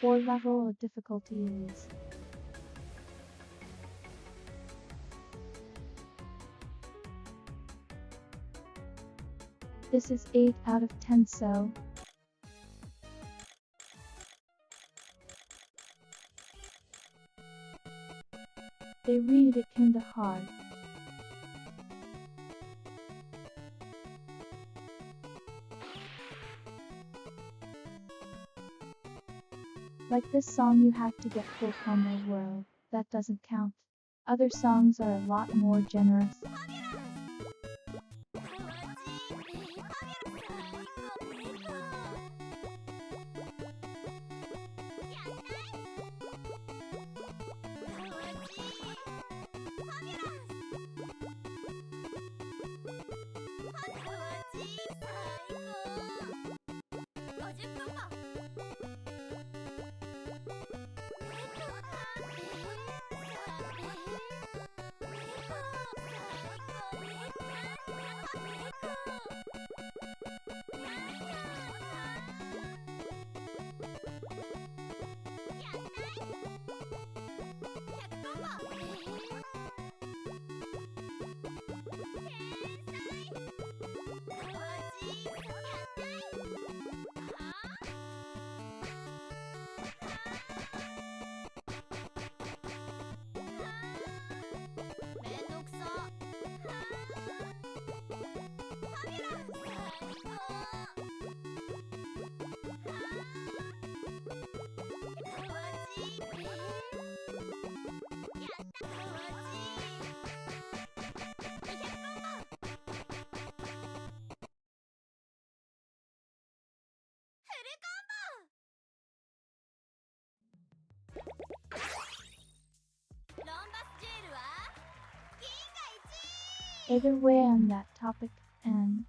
Or level of difficulty is. This is 8 out of 10, so they read it kinda hard. Like this song, you have to get full combo world. That doesn't count. Other songs are a lot more generous. Either way on that topic, and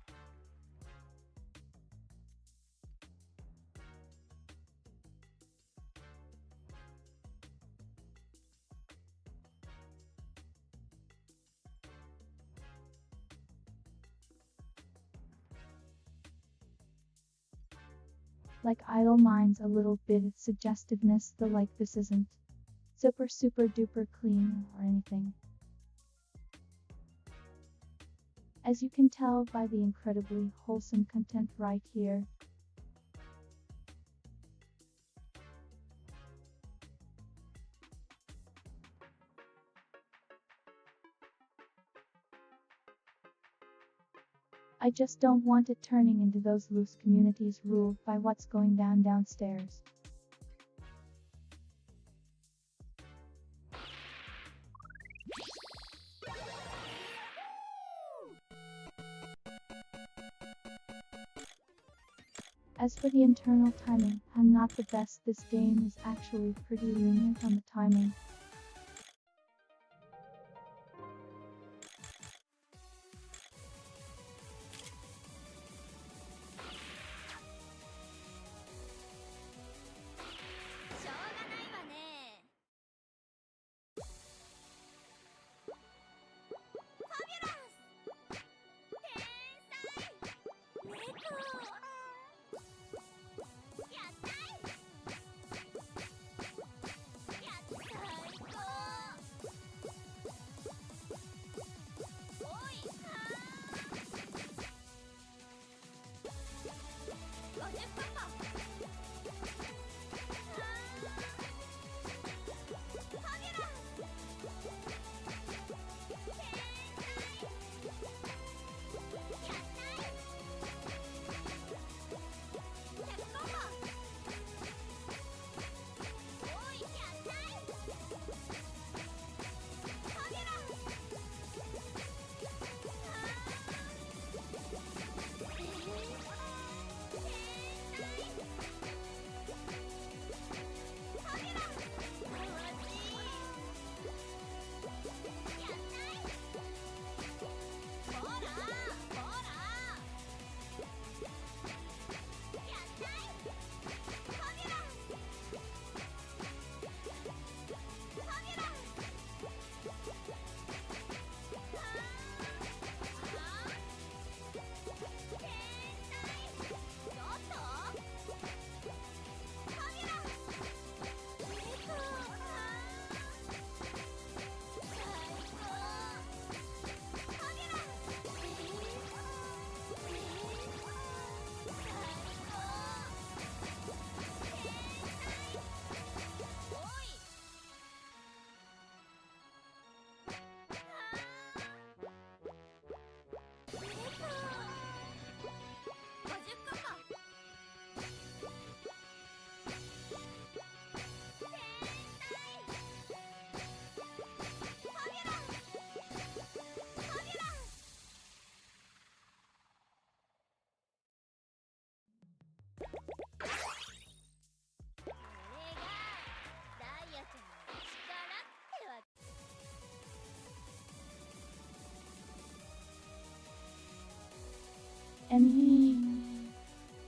like Idle Minds a little bit of suggestiveness, though like this isn't super duper clean or anything. As you can tell by the incredibly wholesome content right here. I just don't want it turning into those loose communities ruled by what's going down downstairs. As for the internal timing, I'm not the best. This game is actually pretty lenient on the timing.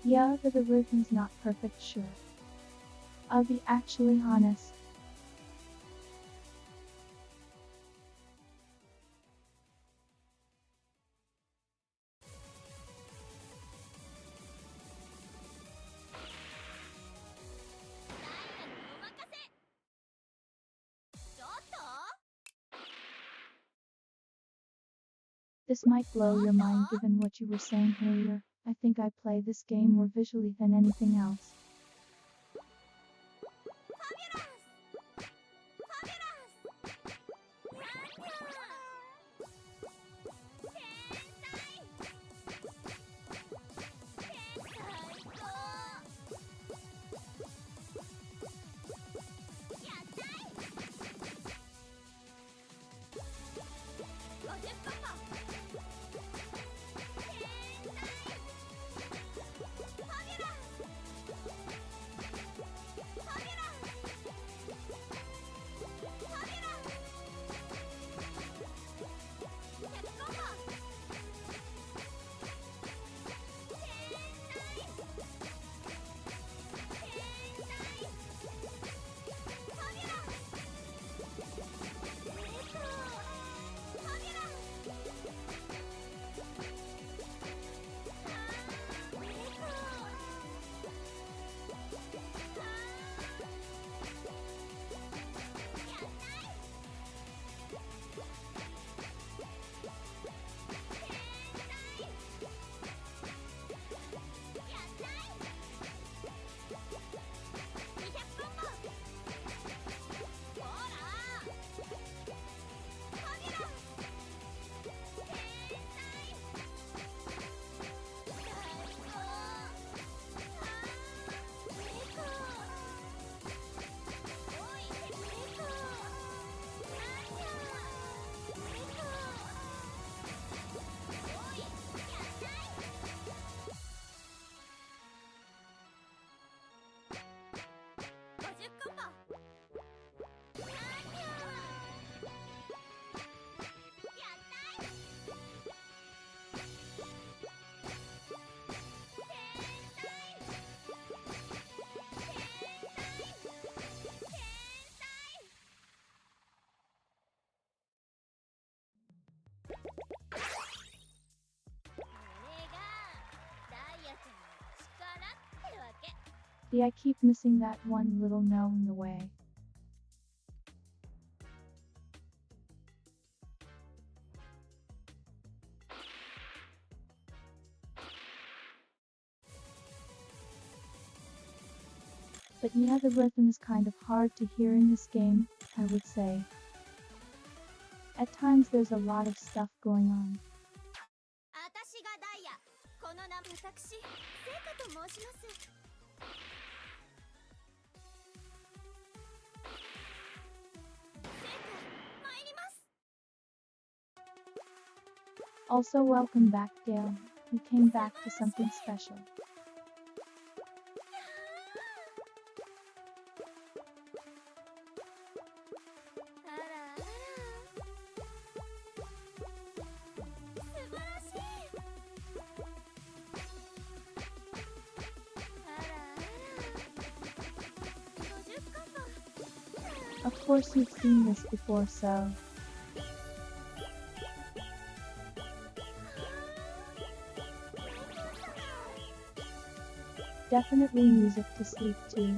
Yeah, but the rhythm's not perfect, sure. I'll be actually honest. This might blow your mind given what you were saying earlier. I think I play this game more visually than anything else. See, I keep missing that one little no in the way. But yeah, the rhythm is kind of hard to hear in this game, I would say. At times there's a lot of stuff going on. Also, welcome back, Dale. We came back to something special. Of course you've seen this before, so... Definitely music to sleep to.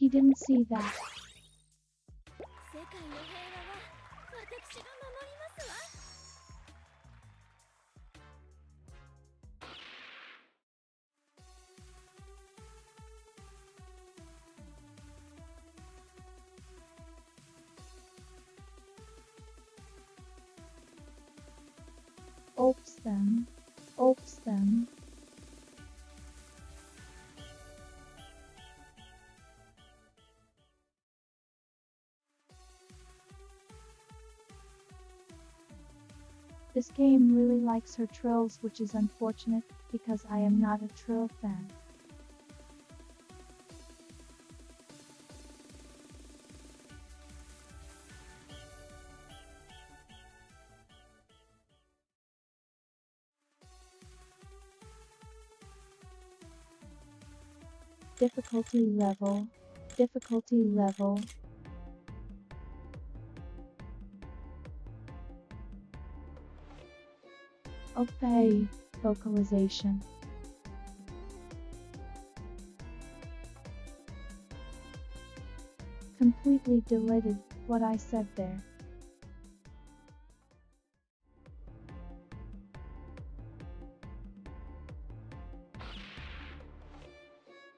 He didn't see that. 世界の平和は私が守りますわ。Oops them. Oops them. This game really likes her trills, which is unfortunate, because I am not a trill fan. Difficulty level. Difficulty level. Okay, vocalization. Completely deleted what I said there.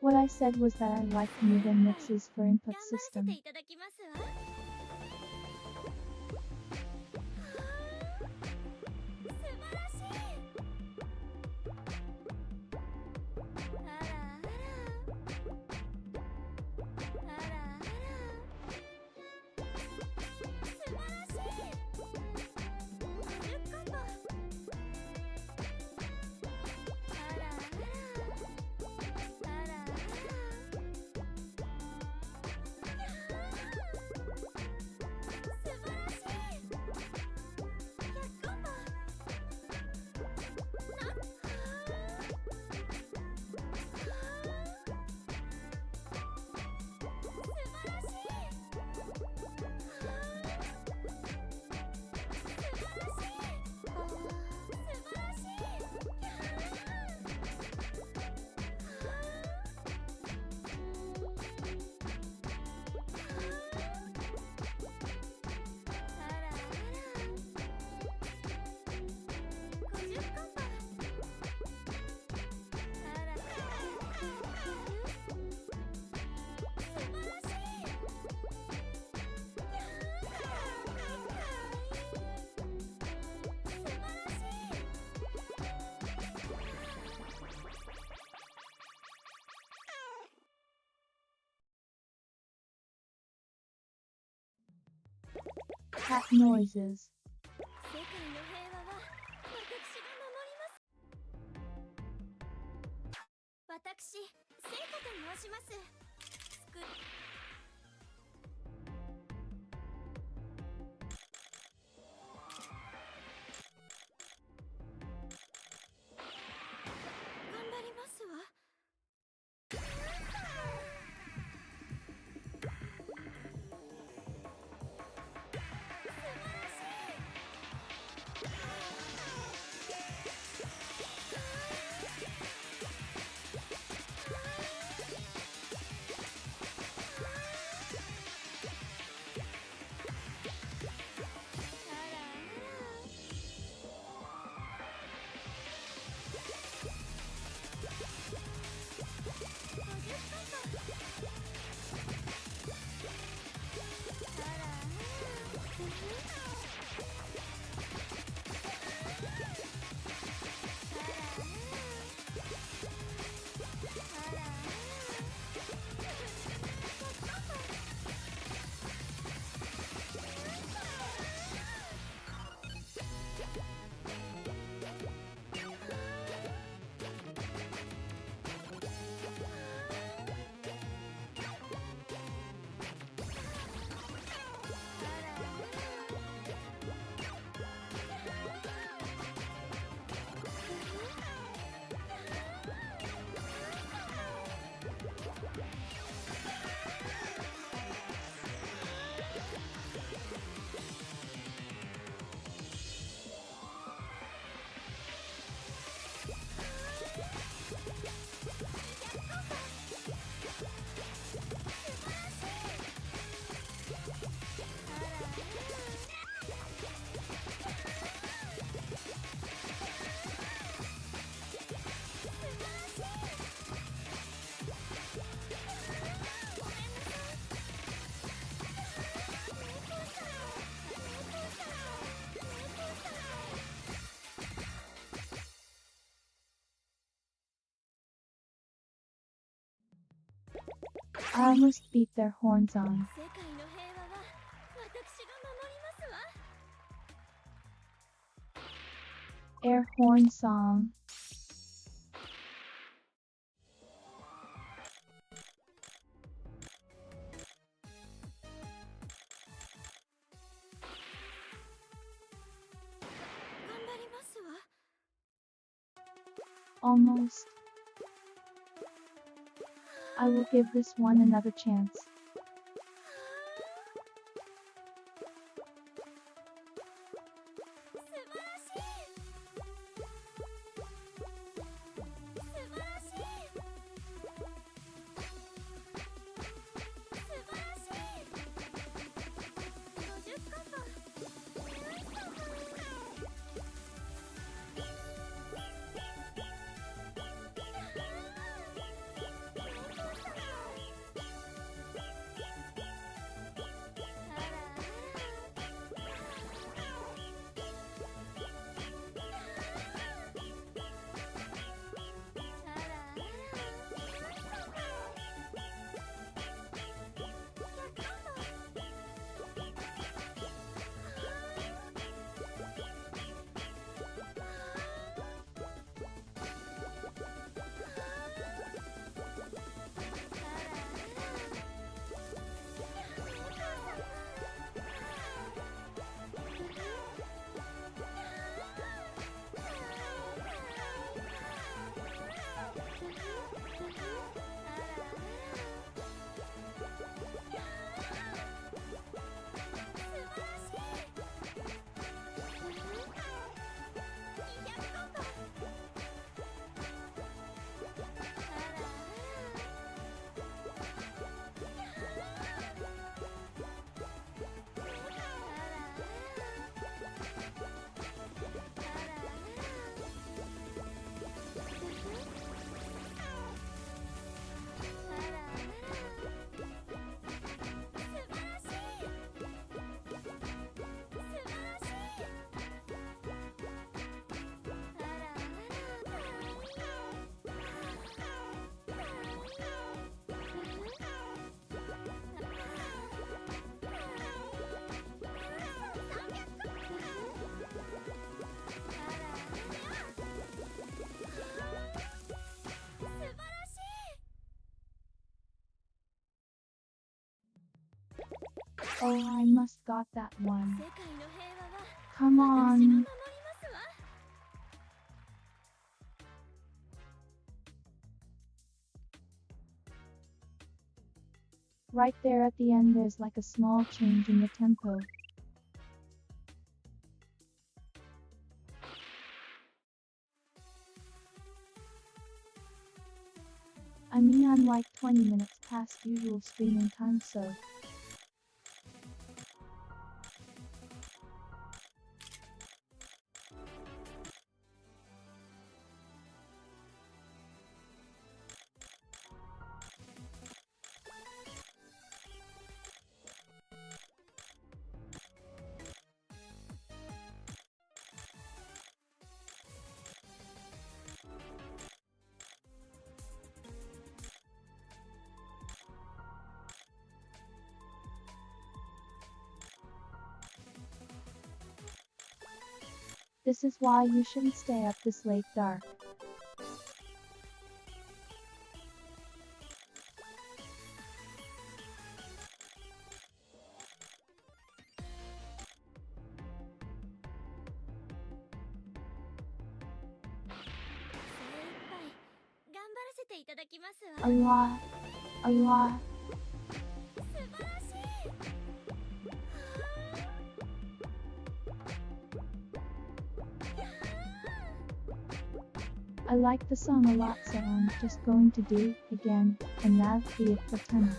What I said was that I like newbie mixes for input 頑張らせ system. ていただきますわ。素晴らしい。あらあら。あらあら。素晴らしい。50コンボ。あらあら。あらあら。素晴らしい。100コンボ。Cat noises. 世界の平和は私が守ります。私、聖火と申します。頑張りますわ。素 I almost beat their horns on. 世界の平和は私が守りますわ。 Air horn song. 頑張りますわ。 Almost. I will give this one another chance. 素晴らしい。素晴らしい。素晴らしい。50カンパ。Oh, I must got that one. 世界の平和は Come 私が on. 守りますわ。 Right there at the end there's like a small change in the tempo. I mean, I'm like 20 minutes past usual streaming time, so... This is why you shouldn't stay up this late dark. Allah, Allah. I like the song a lot, so I'm just going to do again, and that'll be it for tonight.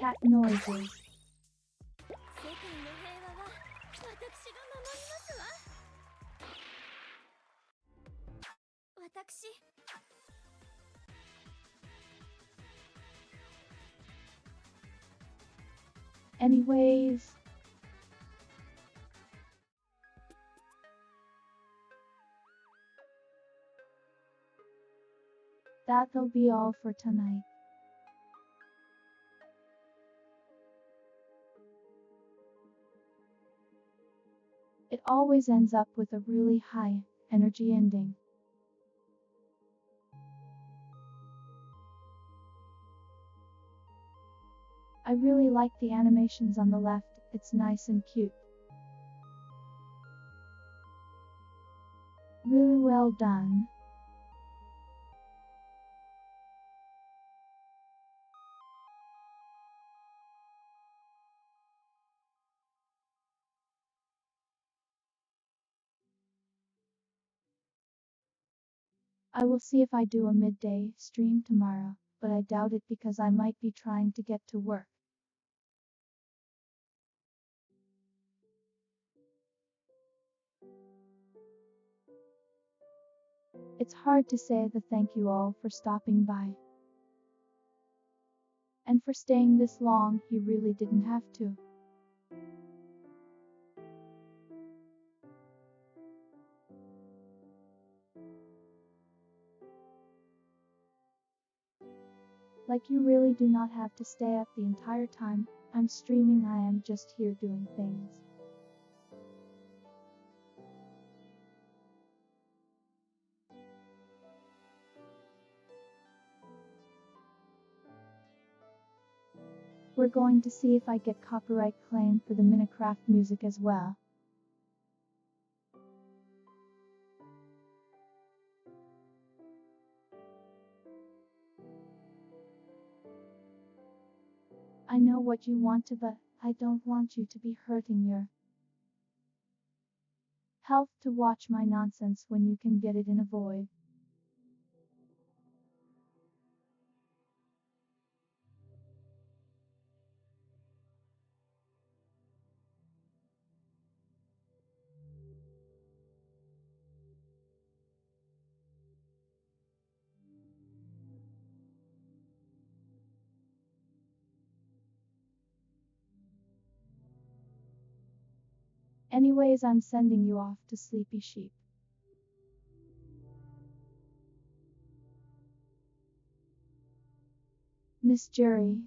cat noises. 世界の平和は私が守りますわ。私 Anyways, that'll be all for tonight. It always ends up with a really high energy ending. I really like the animations on the left, it's nice and cute. Really well done. I will see if I do a midday stream tomorrow, but I doubt it because I might be trying to get to work. It's hard to say the thank you all for stopping by. And for staying this long, you really didn't have to. Like you really do not have to stay up the entire time I'm streaming, I am just here doing things. We're going to see if I get copyright claim for the Minecraft music as well. I know what you want to, but I don't want you to be hurting your health to watch my nonsense when you can get it in a void. Anyways, I'm sending you off to sleepy sheep. Miss Jury.